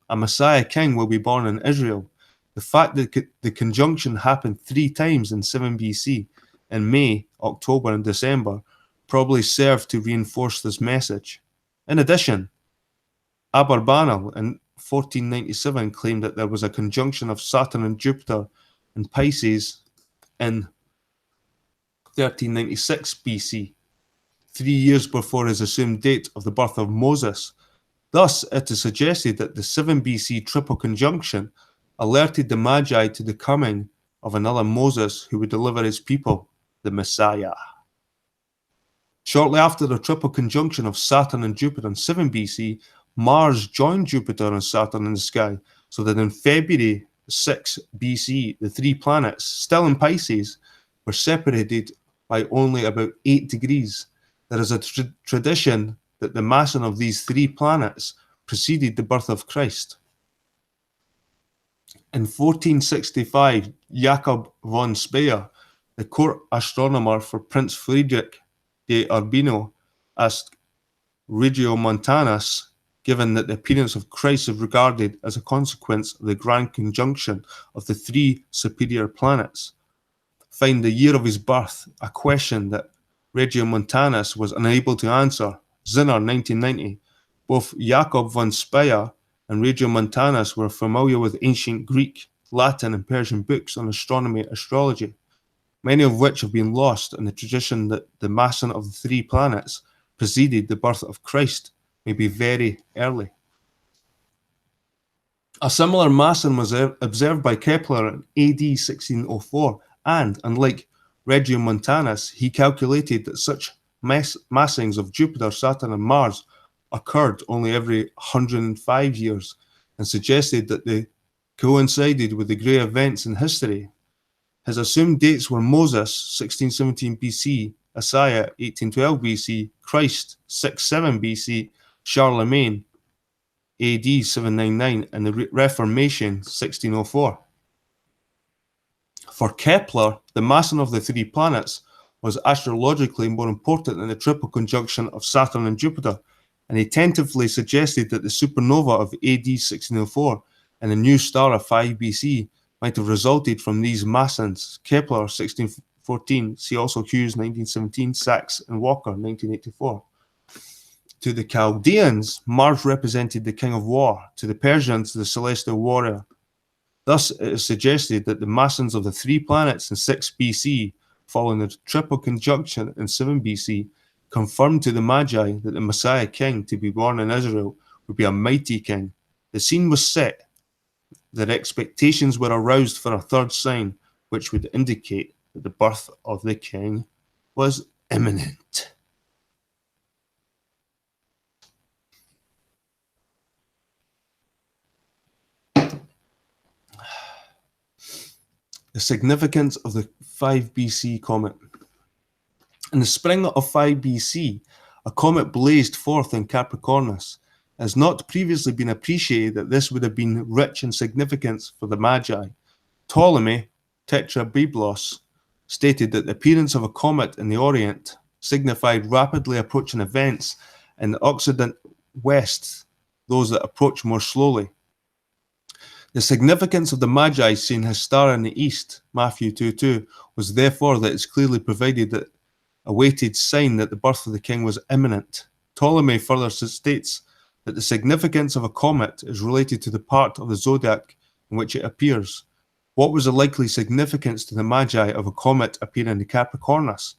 a Messiah king will be born in Israel. The fact that the conjunction happened 3 times in 7 BC, in May, October, and December, probably served to reinforce this message. In addition, Abarbanel in 1497 claimed that there was a conjunction of Saturn and Jupiter in Pisces in 1396 BC, 3 years before his assumed date of the birth of Moses. Thus, it is suggested that the 7 BC triple conjunction alerted the Magi to the coming of another Moses who would deliver his people, the Messiah. Shortly after the triple conjunction of Saturn and Jupiter in 7 BC, Mars joined Jupiter and Saturn in the sky, so that in February 6 BC, the 3 planets, still in Pisces, were separated by only about 8 degrees. There is a tradition that the massing of these 3 planets preceded the birth of Christ. In 1465, Jacob von Speyer, the court astronomer for Prince Friedrich de Urbino, asked Regiomontanus, given that the appearance of Christ is regarded as a consequence of the grand conjunction of the 3 superior planets, find the year of his birth, a question that Regiomontanus was unable to answer. Zinner, 1990. Both Jacob von Speyer and Regiomontanus were familiar with ancient Greek, Latin, and Persian books on astronomy and astrology, many of which have been lost, and the tradition that the massing of the 3 planets preceded the birth of Christ may be very early. A similar massing was observed by Kepler in AD 1604, and, unlike Regiomontanus, he calculated that such massings of Jupiter, Saturn, and Mars occurred only every 105 years, and suggested that they coincided with the great events in history. His assumed dates were Moses, 1617 BC, Isaiah, 1812 BC, Christ, 67 BC, Charlemagne, AD 799, and the Reformation, 1604. For Kepler, the massing of the 3 planets was astrologically more important than the triple conjunction of Saturn and Jupiter, and he tentatively suggested that the supernova of AD 1604 and the new star of 5 BC might have resulted from these massings. Kepler, 1614, see also Hughes, 1917, Sachs and Walker, 1984. To the Chaldeans, Mars represented the king of war. To the Persians, the celestial warrior. Thus, it is suggested that the massings of the 3 planets in 6 BC, following the triple conjunction in 7 BC, confirmed to the Magi that the Messiah king to be born in Israel would be a mighty king. The scene was set. Their expectations were aroused for a third sign, which would indicate that the birth of the king was imminent. The significance of the 5 BC comet. In the spring of 5 BC, a comet blazed forth in Capricornus. It has not previously been appreciated that this would have been rich in significance for the Magi. Ptolemy, Tetrabiblos, stated that the appearance of a comet in the Orient signified rapidly approaching events in the Occident West, those that approach more slowly. The significance of the Magi seeing his star in the east, Matthew 2:2, was therefore that it's clearly provided that awaited sign that the birth of the king was imminent. Ptolemy further states that the significance of a comet is related to the part of the zodiac in which it appears. What was the likely significance to the Magi of a comet appearing in Capricornus?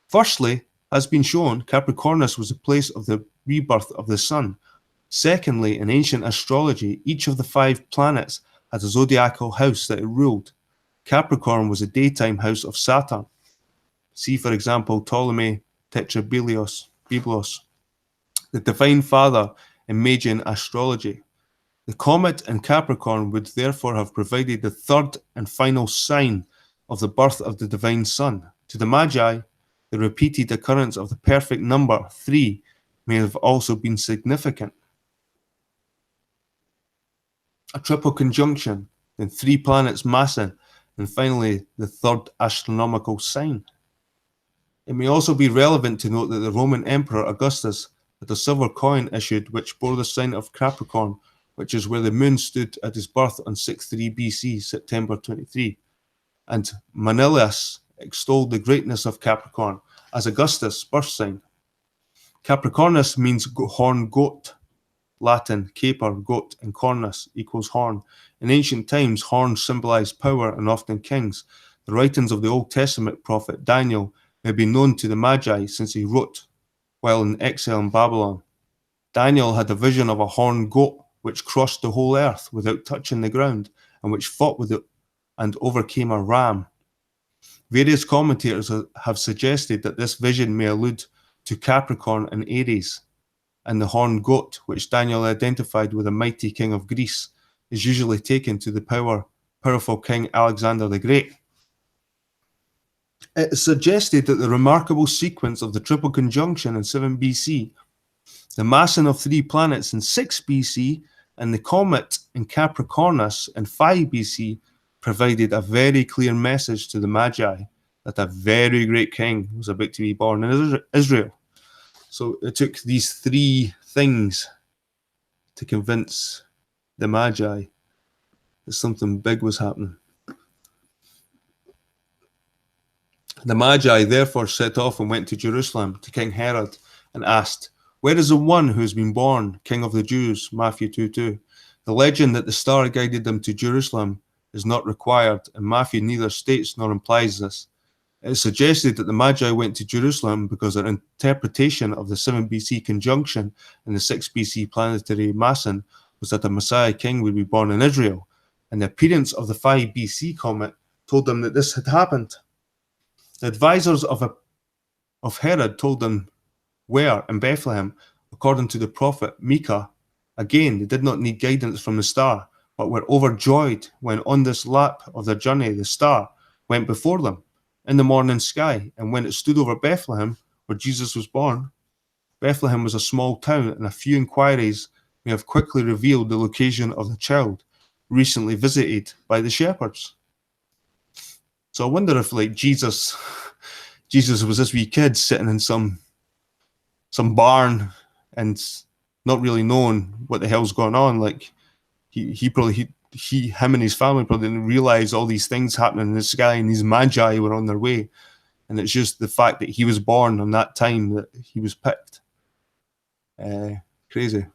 Firstly, as been shown, Capricornus was the place of the rebirth of the sun. Secondly, in ancient astrology, each of the 5 planets had a zodiacal house that it ruled. Capricorn was the daytime house of Saturn. See, for example, Ptolemy Tetrabiblos, the divine father in Magian astrology. The comet in Capricorn would therefore have provided the third and final sign of the birth of the divine son. To the Magi, the repeated occurrence of the perfect number 3 may have also been significant. A triple conjunction, then 3 planets massing, and finally the third astronomical sign. It may also be relevant to note that the Roman Emperor Augustus had a silver coin issued which bore the sign of Capricorn, which is where the moon stood at his birth on 63 BC, September 23. And Manilius extolled the greatness of Capricorn as Augustus' birth sign. Capricornus means horned goat. Latin, caper, goat, and cornus equals horn. In ancient times, horns symbolized power and often kings. The writings of the Old Testament prophet Daniel may be known to the Magi since he wrote while in exile in Babylon. Daniel had a vision of a horned goat which crossed the whole earth without touching the ground and which fought with it and overcame a ram. Various commentators have suggested that this vision may allude to Capricorn and Aries, and the horned goat, which Daniel identified with a mighty king of Greece, is usually taken to the powerful King Alexander the Great. It is suggested that the remarkable sequence of the triple conjunction in 7 BC, the massing of 3 planets in 6 BC, and the comet in Capricornus in 5 BC provided a very clear message to the Magi that a very great king was about to be born in Israel. So it took these 3 things to convince the Magi that something big was happening. The Magi therefore set off and went to Jerusalem to King Herod and asked, "Where is the one who has been born, King of the Jews?" Matthew 2:2. The legend that the star guided them to Jerusalem is not required, and Matthew neither states nor implies this. It is suggested that the Magi went to Jerusalem because their interpretation of the 7 BC conjunction and the 6 BC planetary massing was that the Messiah king would be born in Israel, and the appearance of the 5 BC comet told them that this had happened. The advisors of Herod told them where in Bethlehem, according to the prophet Micah. Again, they did not need guidance from the star, but were overjoyed when on this lap of their journey the star went before them in the morning sky, and when it stood over Bethlehem, where Jesus was born. Bethlehem was a small town, and a few inquiries may have quickly revealed the location of the child recently visited by the shepherds. So I wonder if, like, Jesus was this wee kid sitting in some barn and not really knowing what the hell's going on. Like, him and his family probably didn't realize all these things happening in the sky, and these Magi were on their way. And it's just the fact that he was born on that time that he was picked. Crazy.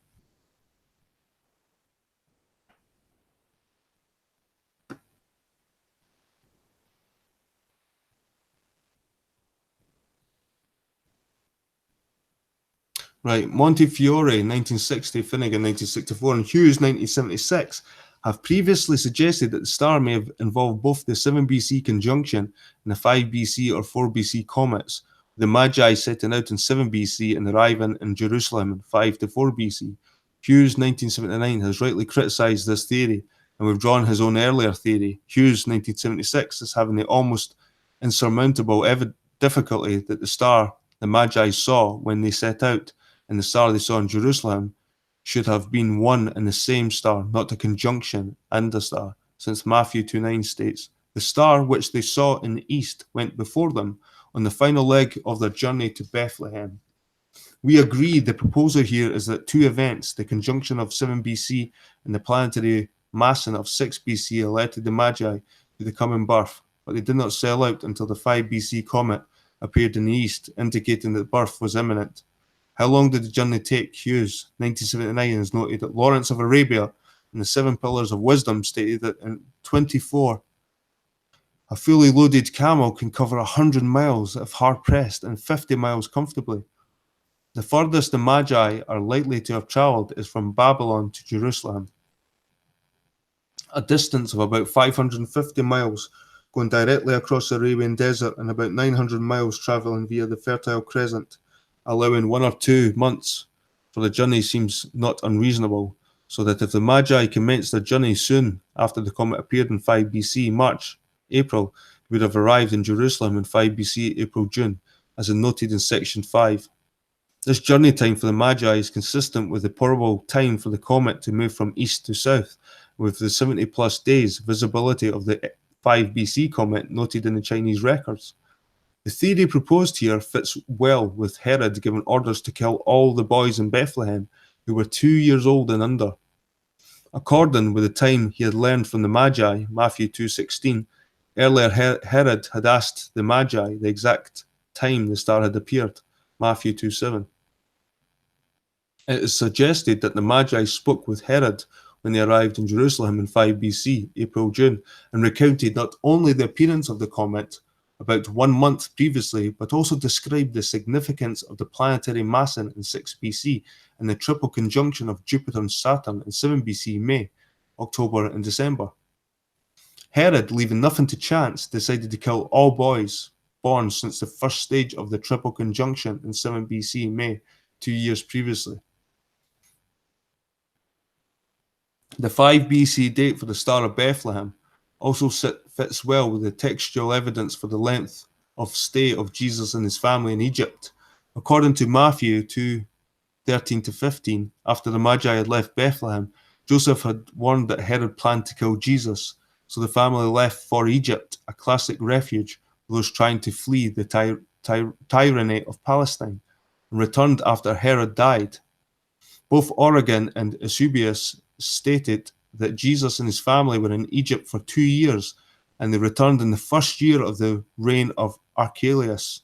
Right, Montefiore, 1960, Finnegan, 1964, and Hughes, 1976, have previously suggested that the star may have involved both the 7 BC conjunction and the 5 BC or 4 BC comets, with the Magi setting out in 7 BC and arriving in Jerusalem in 5 to 4 BC. Hughes, 1979, has rightly criticised this theory and withdrawn his own earlier theory. Hughes, 1976, is having the almost insurmountable difficulty that the star the Magi saw when they set out and the star they saw in Jerusalem should have been one and the same star, not a conjunction and a star, since Matthew 2:9 states, "The star which they saw in the east went before them on the final leg of their journey to Bethlehem." We agree the proposal here is that two events, the conjunction of 7 BC and the planetary massing of 6 BC, alerted the Magi to the coming birth, but they did not sail out until the 5 BC comet appeared in the east, indicating that birth was imminent. How long did the journey take? Hughes, 1979, has noted that Lawrence of Arabia and the 7 Pillars of Wisdom stated that in 24, a fully loaded camel can cover 100 miles if hard-pressed and 50 miles comfortably. The furthest the Magi are likely to have travelled is from Babylon to Jerusalem, a distance of about 550 miles, going directly across the Arabian desert, and about 900 miles travelling via the Fertile Crescent, allowing 1 or 2 months for the journey seems not unreasonable, so that if the Magi commenced their journey soon after the comet appeared in 5 BC, March, April, they would have arrived in Jerusalem in 5 BC, April, June, as noted in section 5. This journey time for the Magi is consistent with the probable time for the comet to move from east to south, with the 70 plus days visibility of the 5 BC comet noted in the Chinese records. The theory proposed here fits well with Herod giving orders to kill all the boys in Bethlehem who were 2 years old and under. According with the time he had learned from the Magi, Matthew 2:16, earlier Herod had asked the Magi the exact time the star had appeared, Matthew 2:7. It is suggested that the Magi spoke with Herod when they arrived in Jerusalem in 5 BC, April, June, and recounted not only the appearance of the comet about 1 month previously, but also described the significance of the planetary massing in 6 BC and the triple conjunction of Jupiter and Saturn in 7 BC, May, October, and December. Herod, leaving nothing to chance, decided to kill all boys born since the first stage of the triple conjunction in 7 BC, May, 2 years previously. The 5 BC date for the Star of Bethlehem also fits well with the textual evidence for the length of stay of Jesus and his family in Egypt. According to Matthew 2:13-15, after the Magi had left Bethlehem, Joseph had warned that Herod planned to kill Jesus, so the family left for Egypt, a classic refuge for those trying to flee the tyranny of Palestine, and returned after Herod died. Both Origen and Eusebius stated that Jesus and his family were in Egypt for 2 years, and they returned in the first year of the reign of Archelaus.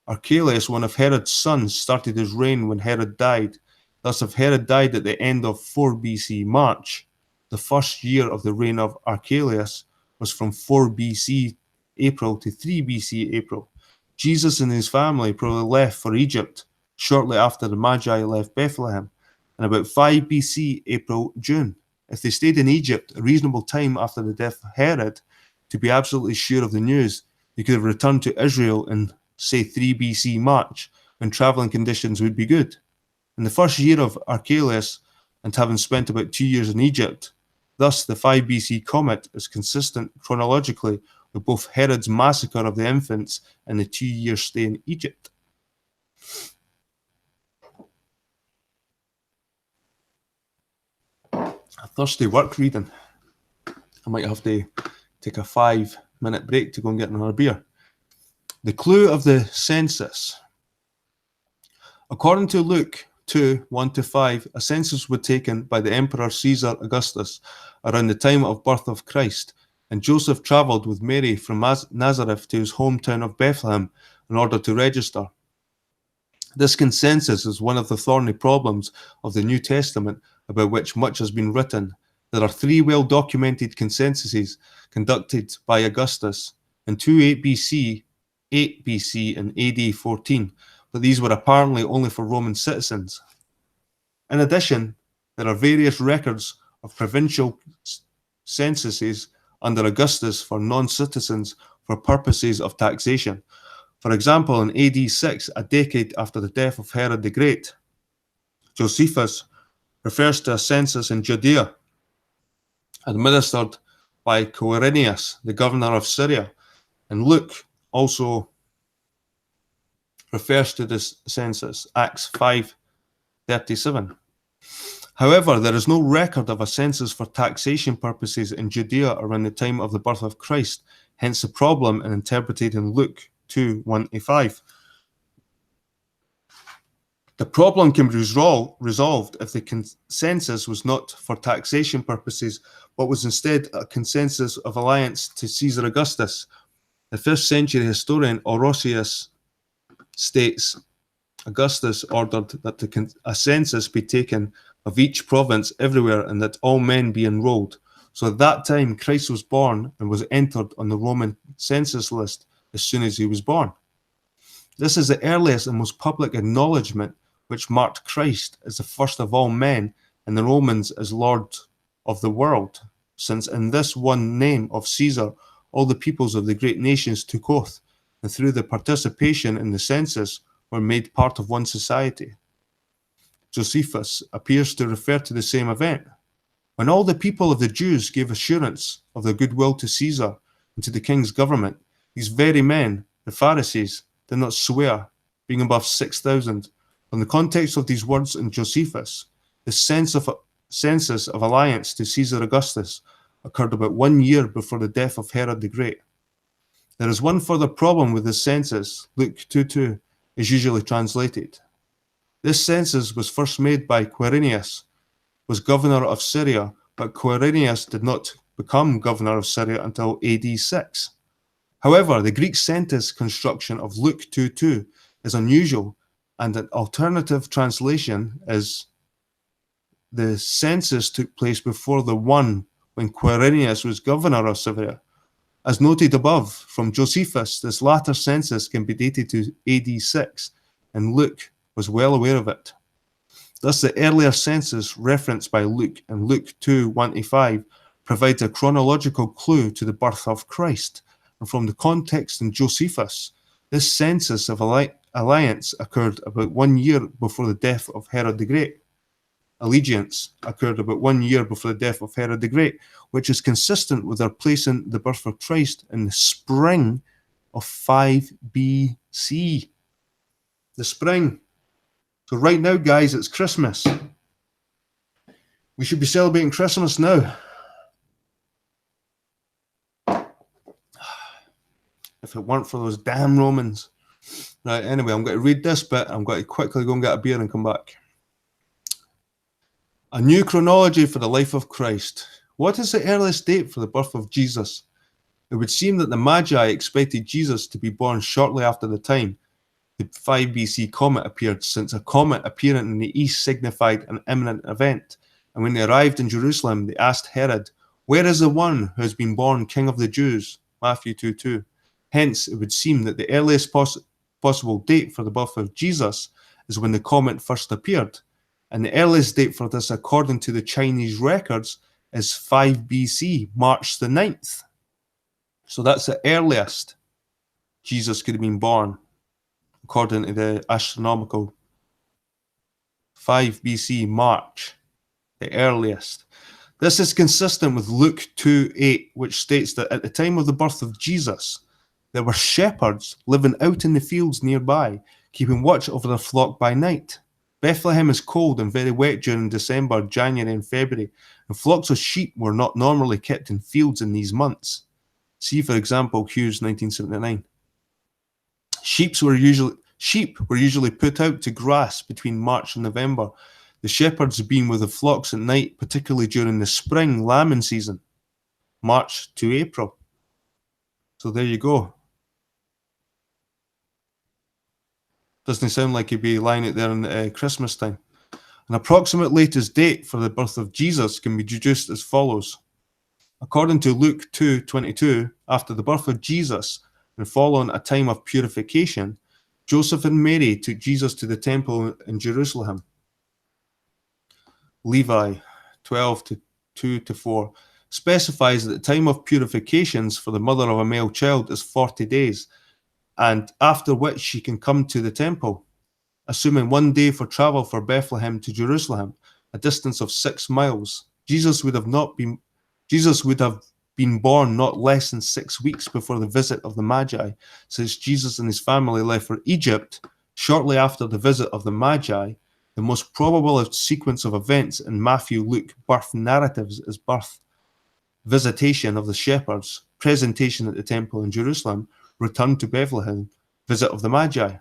Archelaus, one of Herod's sons, started his reign when Herod died. Thus, if Herod died at the end of 4 BC March, the first year of the reign of Archelaus was from 4 BC April to 3 BC April. Jesus and his family probably left for Egypt shortly after the Magi left Bethlehem, and about 5 BC April, June. If they stayed in Egypt a reasonable time after the death of Herod, to be absolutely sure of the news, they could have returned to Israel in, say, 3 BC March, when travelling conditions would be good. In the first year of Archelaus, and having spent about 2 years in Egypt, thus the 5 BC comet is consistent chronologically with both Herod's massacre of the infants and the 2-year stay in Egypt. A thirsty work reading. I might have to take a 5-minute break to go and get another beer. The clue of the census. According to Luke 2:1-5, a census was taken by the Emperor Caesar Augustus around the time of birth of Christ, and Joseph travelled with Mary from Nazareth to his hometown of Bethlehem in order to register. This consensus is one of the thorny problems of the New Testament about which much has been written. There are 3 well-documented consensuses conducted by Augustus in 28 BC, 8 BC, and AD 14, but these were apparently only for Roman citizens. In addition, there are various records of provincial censuses under Augustus for non-citizens for purposes of taxation. For example, in AD 6, a decade after the death of Herod the Great, Josephus refers to a census in Judea administered by Quirinius, the governor of Syria, and Luke also refers to this census, Acts 5:37. However, there is no record of a census for taxation purposes in Judea around the time of the birth of Christ, hence the problem in interpreting Luke 2:1-5. The problem can be resolved if the census was not for taxation purposes, but was instead a consensus of alliance to Caesar Augustus. The 1st century historian Orosius states Augustus ordered that a census be taken of each province everywhere and that all men be enrolled. So at that time Christ was born and was entered on the Roman census list as soon as he was born. This is the earliest and most public acknowledgement which marked Christ as the first of all men and the Romans as Lord of the world, since in this one name of Caesar all the peoples of the great nations took oath, and through the participation in the census were made part of one society. Josephus appears to refer to the same event. When all the people of the Jews gave assurance of their goodwill to Caesar and to the king's government, these very men, the Pharisees, did not swear, being above 6,000. From the context of these words in Josephus, the census of alliance to Caesar Augustus occurred about 1 year before the death of Herod the Great. There is one further problem with this census. Luke 2:2 is usually translated. This census was first made by Quirinius, was governor of Syria, but Quirinius did not become governor of Syria until AD 6. However, the Greek census construction of Luke 2:2 is unusual, and an alternative translation is the census took place before the one when Quirinius was governor of Syria. As noted above, from Josephus, this latter census can be dated to AD 6, and Luke was well aware of it. Thus, the earlier census referenced by Luke in Luke 2:1-5 provides a chronological clue to the birth of Christ, and from the context in Josephus, this census of alliance occurred about 1 year before the death of Herod the Great. Allegiance occurred about 1 year before the death of Herod the Great, which is consistent with our placing the birth of Christ in the spring of 5 BC. The spring. So right now, guys, it's Christmas. We should be celebrating Christmas now. If it weren't for those damn Romans. Right, anyway, I'm going to read this bit. I'm going to quickly go and get a beer and come back. A new chronology for the life of Christ. What is the earliest date for the birth of Jesus? It would seem that the Magi expected Jesus to be born shortly after the time the 5 BC comet appeared, since a comet appearing in the east signified an imminent event. And when they arrived in Jerusalem, they asked Herod, "Where is the one who has been born King of the Jews?" Matthew 2:2. Hence, it would seem that the earliest possible date for the birth of Jesus is when the comet first appeared. And the earliest date for this, according to the Chinese records, is 5 BC, March the 9th. So that's the earliest Jesus could have been born, according to the astronomical. 5 BC, March, the earliest. This is consistent with Luke 2:8, which states that at the time of the birth of Jesus, there were shepherds living out in the fields nearby, keeping watch over their flock by night. Bethlehem is cold and very wet during December, January and February, and flocks of sheep were not normally kept in fields in these months. See, for example, Hughes 1979. Sheep were usually put out to grass between March and November, the shepherds being with the flocks at night, particularly during the spring lambing season, March to April. So there you go. Doesn't sound like he'd be lying out there in Christmas time. An approximate latest date for the birth of Jesus can be deduced as follows. According to Luke 2:22, after the birth of Jesus and following a time of purification, Joseph and Mary took Jesus to the temple in Jerusalem. Levi 12 to 2 to 4 specifies that the time of purifications for the mother of a male child is 40 days, and after which she can come to the temple, assuming 1 day for travel for Bethlehem to Jerusalem, a distance of 6 miles. Jesus would have been born not less than 6 weeks before the visit of the Magi, since Jesus and his family left for Egypt shortly after the visit of the Magi. The most probable sequence of events in Matthew, Luke birth narratives is birth, visitation of the shepherds, presentation at the temple in Jerusalem, return to Bethlehem, visit of the Magi.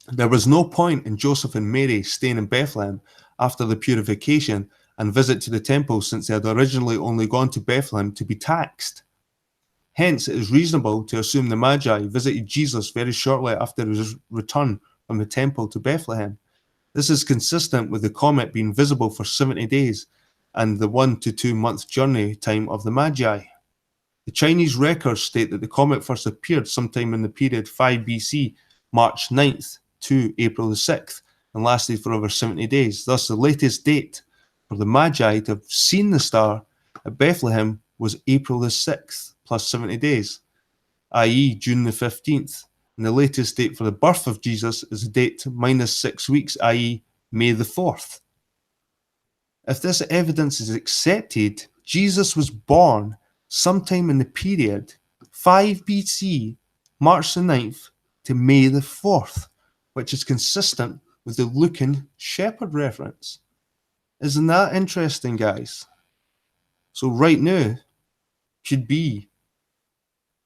There was no point in Joseph and Mary staying in Bethlehem after the purification and visit to the temple, since they had originally only gone to Bethlehem to be taxed. Hence, it is reasonable to assume the Magi visited Jesus very shortly after his return from the temple to Bethlehem. This is consistent with the comet being visible for 70 days and the 1 to 2 month journey time of the Magi. The Chinese records state that the comet first appeared sometime in the period 5 BC, March 9th to April the 6th, and lasted for over 70 days. Thus, the latest date for the Magi to have seen the star at Bethlehem was April the 6th plus 70 days, i.e. June the 15th. And the latest date for the birth of Jesus is a date minus 6 weeks, i.e. May the 4th. If this evidence is accepted, Jesus was born sometime in the period 5 BC, March the 9th to May the 4th, which is consistent with the Lucan shepherd reference. Isn't that interesting, guys? So right now should be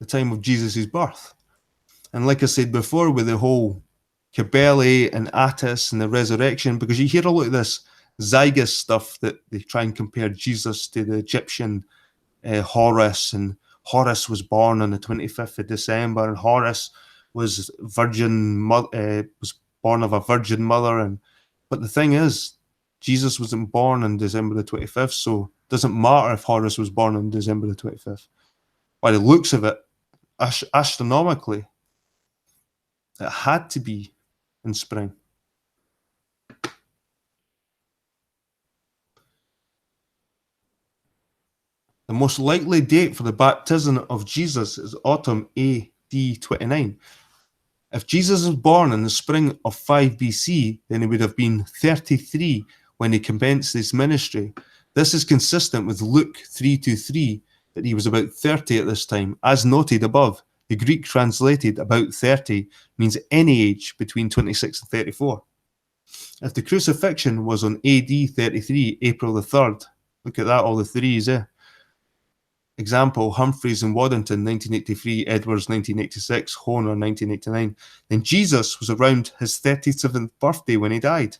the time of Jesus' birth. And like I said before, with the whole Cybele and Attis and the resurrection, because you hear a lot of this Zygus stuff that they try and compare Jesus to the Egyptian Horus, and Horus was born on the 25th of December, and Horus was was born of a virgin mother. But the thing is, Jesus wasn't born on December the 25th, so it doesn't matter if Horus was born on December the 25th. By the looks of it, astronomically, it had to be in spring. The most likely date for the baptism of Jesus is autumn AD 29. If Jesus was born in the spring of 5 BC, then he would have been 33 when he commenced his ministry. This is consistent with Luke 3:23, that he was about 30 at this time. As noted above, the Greek translated about 30 means any age between 26 and 34. If the crucifixion was on AD 33, April the 3rd, look at that, all the threes, eh? Example, Humphreys and Waddington, 1983, Edwards, 1986, Horner, 1989. Then Jesus was around his 37th birthday when he died.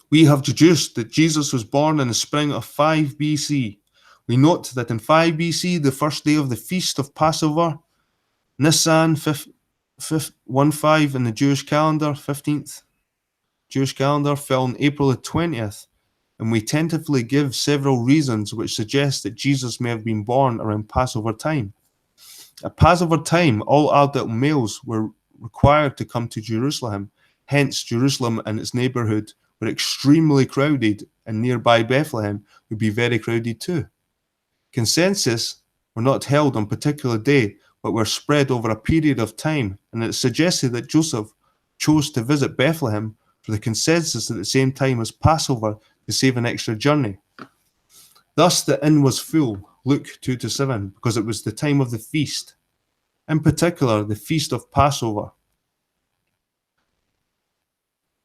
We have deduced that Jesus was born in the spring of 5 BC. We note that in 5 BC, the first day of the feast of Passover, Nisan 15 in the Jewish calendar, 15th Jewish calendar, fell on April the 20th. And we tentatively give several reasons which suggest that Jesus may have been born around Passover time. At Passover time, all adult males were required to come to Jerusalem. Hence, Jerusalem and its neighbourhood were extremely crowded, and nearby Bethlehem would be very crowded too. Consensus were not held on a particular day, but were spread over a period of time, and it suggested that Joseph chose to visit Bethlehem for the consensus at the same time as Passover to save an extra journey. Thus the inn was full, Luke 2-7, because it was the time of the feast, in particular the feast of Passover.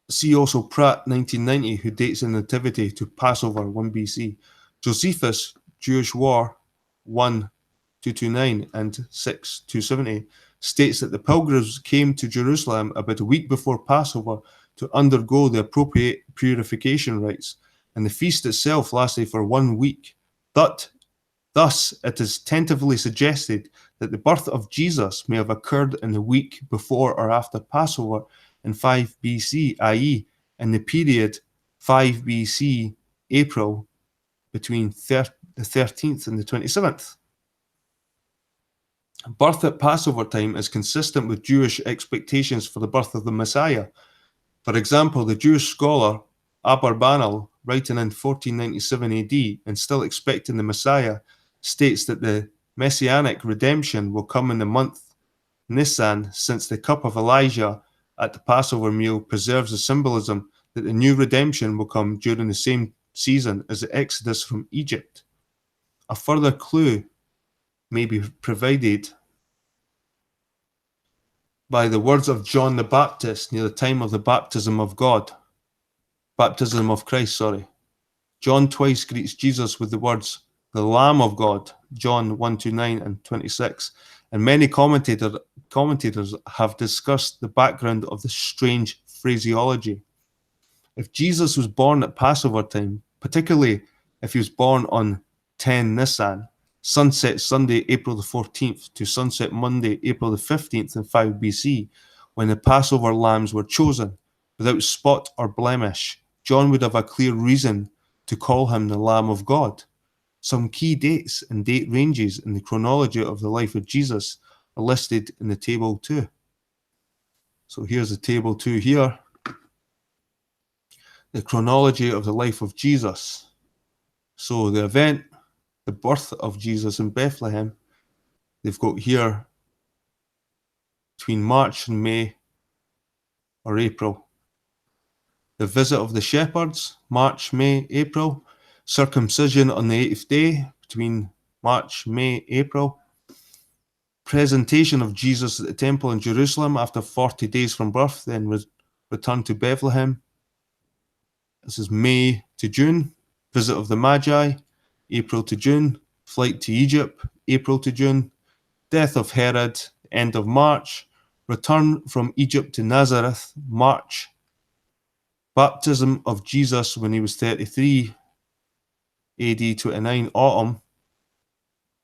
See also Pratt 1990, who dates the nativity to Passover 1 BC. Josephus, Jewish War 1-229 and 6-270, states that the pilgrims came to Jerusalem about a week before Passover to undergo the appropriate purification rites, and the feast itself lasted for 1 week. Thus, it is tentatively suggested that the birth of Jesus may have occurred in the week before or after Passover in 5 BC, i.e. in the period 5 BC April between the 13th and the 27th. Birth at Passover time is consistent with Jewish expectations for the birth of the Messiah. For example, the Jewish scholar Abarbanel, writing in 1497 AD and still expecting the Messiah, states that the messianic redemption will come in the month Nisan, since the cup of Elijah at the Passover meal preserves the symbolism that the new redemption will come during the same season as the Exodus from Egypt. A further clue may be provided by the words of John the Baptist near the time of the baptism of Christ. John twice greets Jesus with the words, the Lamb of God, John 1:9 and 26, and many commentators have discussed the background of this strange phraseology. If Jesus was born at Passover time, particularly if he was born on 10 Nisan, sunset Sunday, April the 14th to sunset Monday, April the 15th in 5 BC, when the Passover lambs were chosen, without spot or blemish, John would have a clear reason to call him the Lamb of God. Some key dates and date ranges in the chronology of the life of Jesus are listed in the table 2. So here's the table 2 here. The chronology of the life of Jesus. So the event, the birth of Jesus in Bethlehem, they've got here between March and May or April. The visit of the shepherds, March, May, April. Circumcision on the 8th day, between March, May, April. Presentation of Jesus at the temple in Jerusalem after 40 days from birth, then return to Bethlehem. This is May to June. Visit of the Magi, April to June. Flight to Egypt, April to June. Death of Herod, end of March. Return from Egypt to Nazareth, March. Baptism of Jesus when he was 33, AD 29, autumn.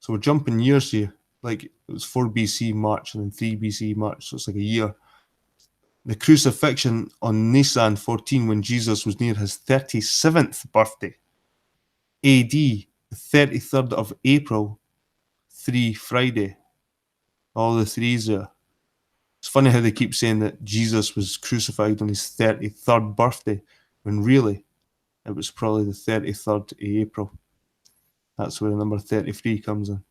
So we're jumping years here. Like it was 4 BC March and then 3 BC March, so it's like a year. The crucifixion on Nisan 14 when Jesus was near his 37th birthday. AD, the 33rd of April, 3 Friday. All the threes there. It's funny how they keep saying that Jesus was crucified on his 33rd birthday, when really it was probably the 33rd of April. That's where the number 33 comes in.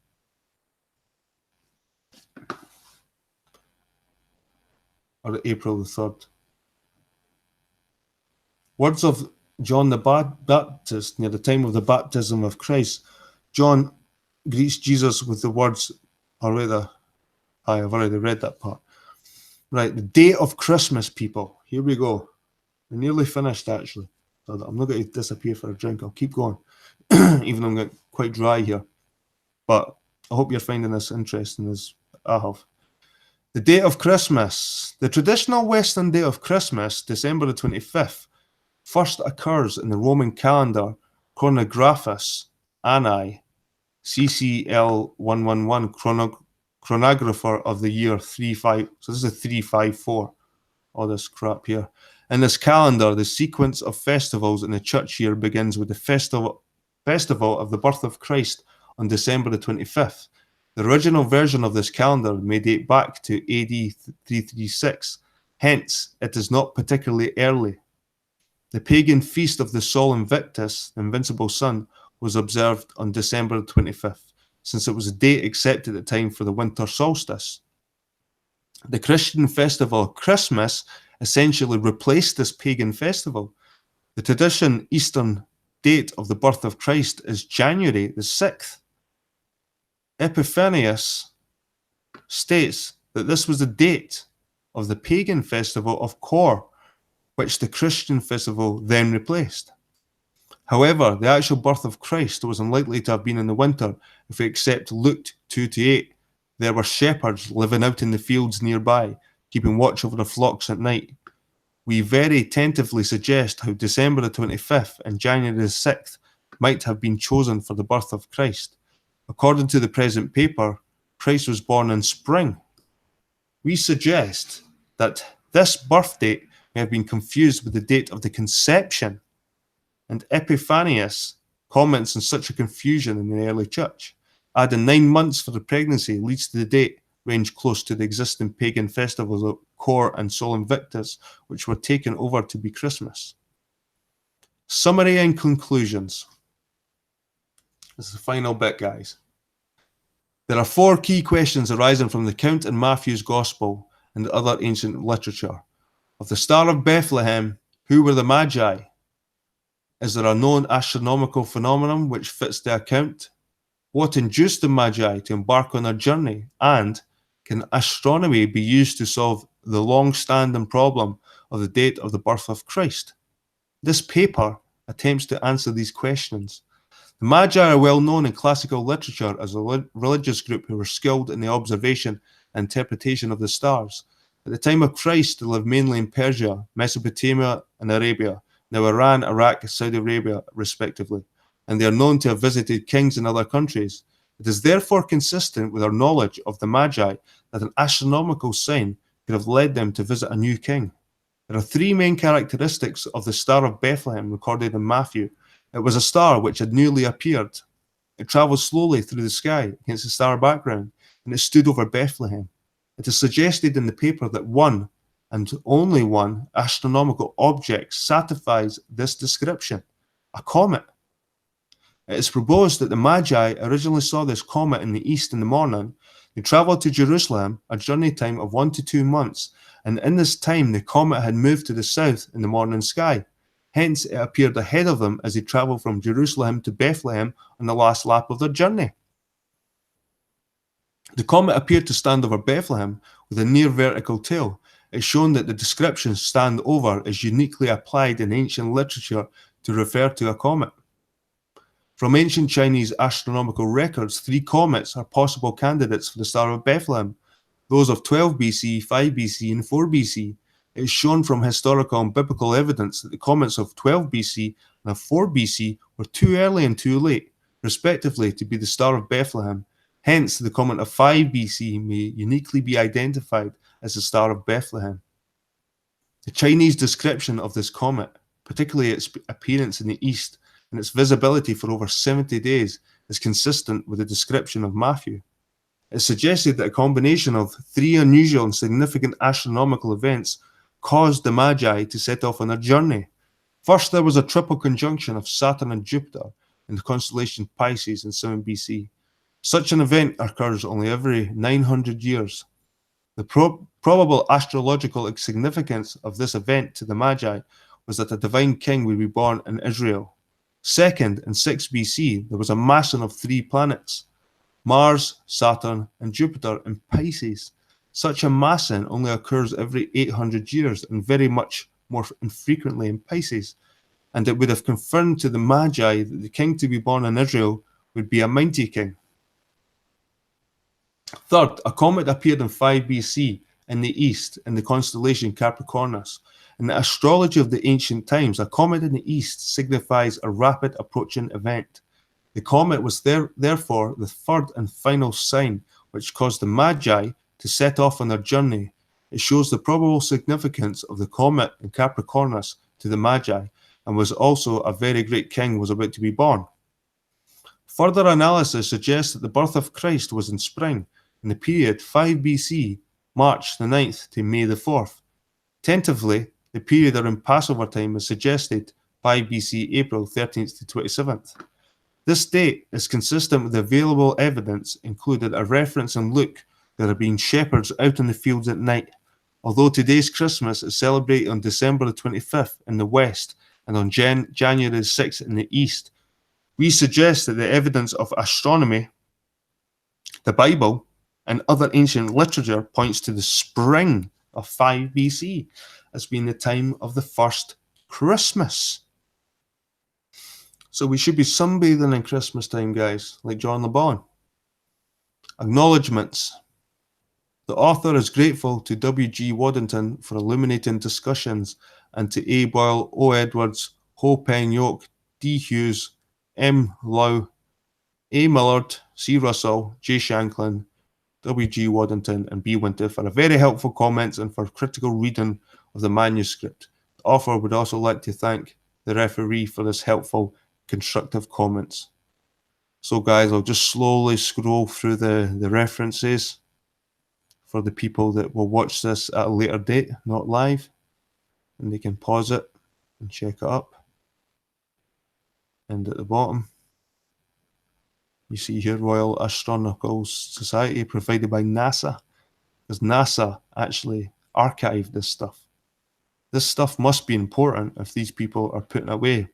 Or April the 3rd. Words of John the Baptist near the time of the baptism of Christ. John greets Jesus with the words, or rather, I've already read that part. Right, the day of Christmas, people. Here we go. We're nearly finished, actually. So I'm not going to disappear for a drink. I'll keep going, even though I'm getting quite dry here. But I hope you're finding this interesting as I have. The day of Christmas. The traditional Western day of Christmas, December the 25th, first occurs in the Roman calendar Chronographus Anni, CCL 111, chronographer of the year 35. So this is 354. All this crap here. In this calendar, the sequence of festivals in the church year begins with the festival of the birth of Christ on December the 25th. The original version of this calendar may date back to AD 336. Hence, it is not particularly early. The pagan feast of the Sol Invictus, the invincible sun, was observed on December 25th, since it was a date accepted at the time for the winter solstice. The Christian festival of Christmas essentially replaced this pagan festival. The traditional Eastern date of the birth of Christ is January the 6th. Epiphanius states that this was the date of the pagan festival of Kor, which the Christian festival then replaced. However, the actual birth of Christ was unlikely to have been in the winter if we accept Luke 2-8. There were shepherds living out in the fields nearby, keeping watch over the flocks at night. We very tentatively suggest how December the 25th and January the 6th might have been chosen for the birth of Christ. According to the present paper, Christ was born in spring. We suggest that this birth date may have been confused with the date of the conception, and Epiphanius comments on such a confusion in the early church. Adding 9 months for the pregnancy leads to the date range close to the existing pagan festivals of Cor and Sol Invictus, which were taken over to be Christmas. Summary and conclusions. This is the final bit, guys. There are 4 key questions arising from the account in Matthew's Gospel and other ancient literature. Of the Star of Bethlehem, who were the Magi? Is there a known astronomical phenomenon which fits the account? What induced the Magi to embark on their journey? And can astronomy be used to solve the long-standing problem of the date of the birth of Christ? This paper attempts to answer these questions. The Magi are well known in classical literature as a religious group who were skilled in the observation and interpretation of the stars. At the time of Christ, they lived mainly in Persia, Mesopotamia, and Arabia, now Iran, Iraq, Saudi Arabia, respectively, and they are known to have visited kings in other countries. It is therefore consistent with our knowledge of the Magi that an astronomical sign could have led them to visit a new king. There are 3 main characteristics of the Star of Bethlehem recorded in Matthew. It was a star which had newly appeared. It travelled slowly through the sky against the star background, and it stood over Bethlehem. It is suggested in the paper that one, and only one, astronomical object satisfies this description: a comet. It is proposed that the Magi originally saw this comet in the east in the morning. They travelled to Jerusalem, a journey time of 1 to 2 months, and in this time the comet had moved to the south in the morning sky. Hence, it appeared ahead of them as they travelled from Jerusalem to Bethlehem on the last lap of their journey. The comet appeared to stand over Bethlehem with a near vertical tail. It's shown that the description "stand over" is uniquely applied in ancient literature to refer to a comet. From ancient Chinese astronomical records, 3 comets are possible candidates for the Star of Bethlehem, those of 12 BC, 5 BC, and 4 BC. It is shown from historical and biblical evidence that the comets of 12 BC and of 4 BC were too early and too late, respectively, to be the Star of Bethlehem. Hence, the comet of 5 BC may uniquely be identified as the Star of Bethlehem. The Chinese description of this comet, particularly its appearance in the east and its visibility for over 70 days, is consistent with the description of Matthew. It suggested that a combination of 3 unusual and significant astronomical events caused the Magi to set off on a journey. First, there was a triple conjunction of Saturn and Jupiter in the constellation Pisces in 7 BC. Such an event occurs only every 900 years. The probable astrological significance of this event to the Magi was that a divine king would be born in Israel. Second, in 6 BC, there was a massing of 3 planets, Mars, Saturn, and Jupiter in Pisces. Such a massing only occurs every 800 years and very much more infrequently in Pisces, and it would have confirmed to the Magi that the king to be born in Israel would be a mighty king. Third, a comet appeared in 5 BC in the east in the constellation Capricornus. In the astrology of the ancient times, a comet in the east signifies a rapid approaching event. The comet was therefore the third and final sign which caused the Magi to set off on their journey. It shows the probable significance of the comet in Capricornus to the Magi, and was also a very great king was about to be born. Further analysis suggests that the birth of Christ was in spring, in the period 5 BC, March the 9th to May the 4th. Tentatively, the period around Passover time is suggested 5 BC, April 13th to 27th. This date is consistent with the available evidence, included a reference in Luke there have been shepherds out in the fields at night. Although today's Christmas is celebrated on December the 25th in the west and on January the 6th in the east, we suggest that the evidence of astronomy, the Bible, and other ancient literature points to the spring of 5 BC as being the time of the first Christmas. So we should be sunbathing in Christmas time, guys, like John the Bon. Acknowledgements. The author is grateful to W.G. Waddington for illuminating discussions, and to A. Boyle, O. Edwards, Ho Peng Yoke, D. Hughes, M. Lau, A. Millard, C. Russell, J. Shanklin, W.G. Waddington, and B. Winter for a very helpful comments and for critical reading of the manuscript. The author would also like to thank the referee for this helpful, constructive comments. So guys, I'll just slowly scroll through the references for the people that will watch this at a later date, not live, and they can pause it and check it up. And at the bottom, you see here Royal Astronomical Society provided by NASA, because NASA actually archived this stuff. This stuff must be important if these people are putting away.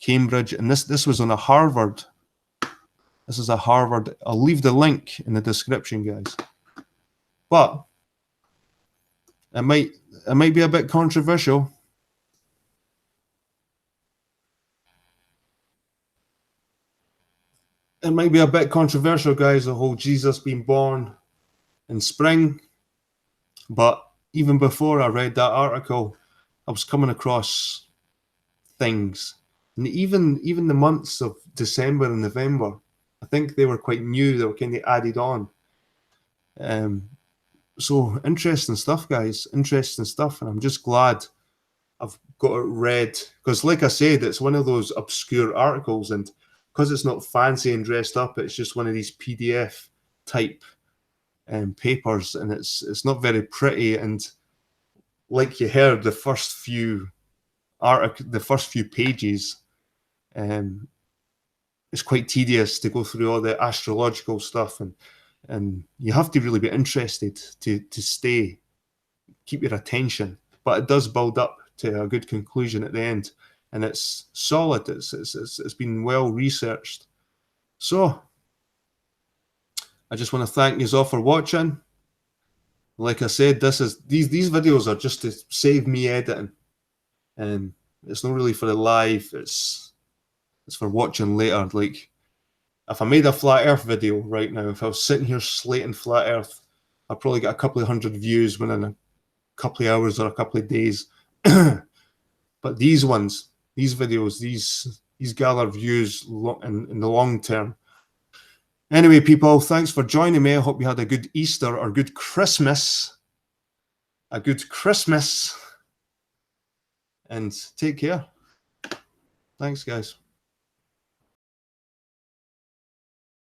Cambridge, and this was on a Harvard. This is a Harvard. I'll leave the link in the description, guys. But it might be a bit controversial. It might be a bit controversial, guys, the whole Jesus being born in spring. But even before I read that article, I was coming across things. And even the months of December and November, I think they were quite new. They were kind of added on. So interesting stuff, guys. Interesting stuff. And I'm just glad I've got it read. Because like I said, it's one of those obscure articles. And because it's not fancy and dressed up, it's just one of these PDF type papers. And it's not very pretty. And like you heard, the first few pages, it's quite tedious to go through all the astrological stuff, and you have to really be interested to keep your attention. But it does build up to a good conclusion at the end, and it's solid. It's been well researched. So I just want to thank you all for watching. Like I said, these videos are just to save me editing, and it's not really for the live. It's for watching later. Like, if I made a flat Earth video right now, if I was sitting here slating flat Earth, I'd probably get a couple of hundred views within a couple of hours or a couple of days. But these videos, these gather views in the long term. Anyway, people, thanks for joining me. I hope you had a good Easter or good Christmas. A good Christmas. And take care. Thanks, guys.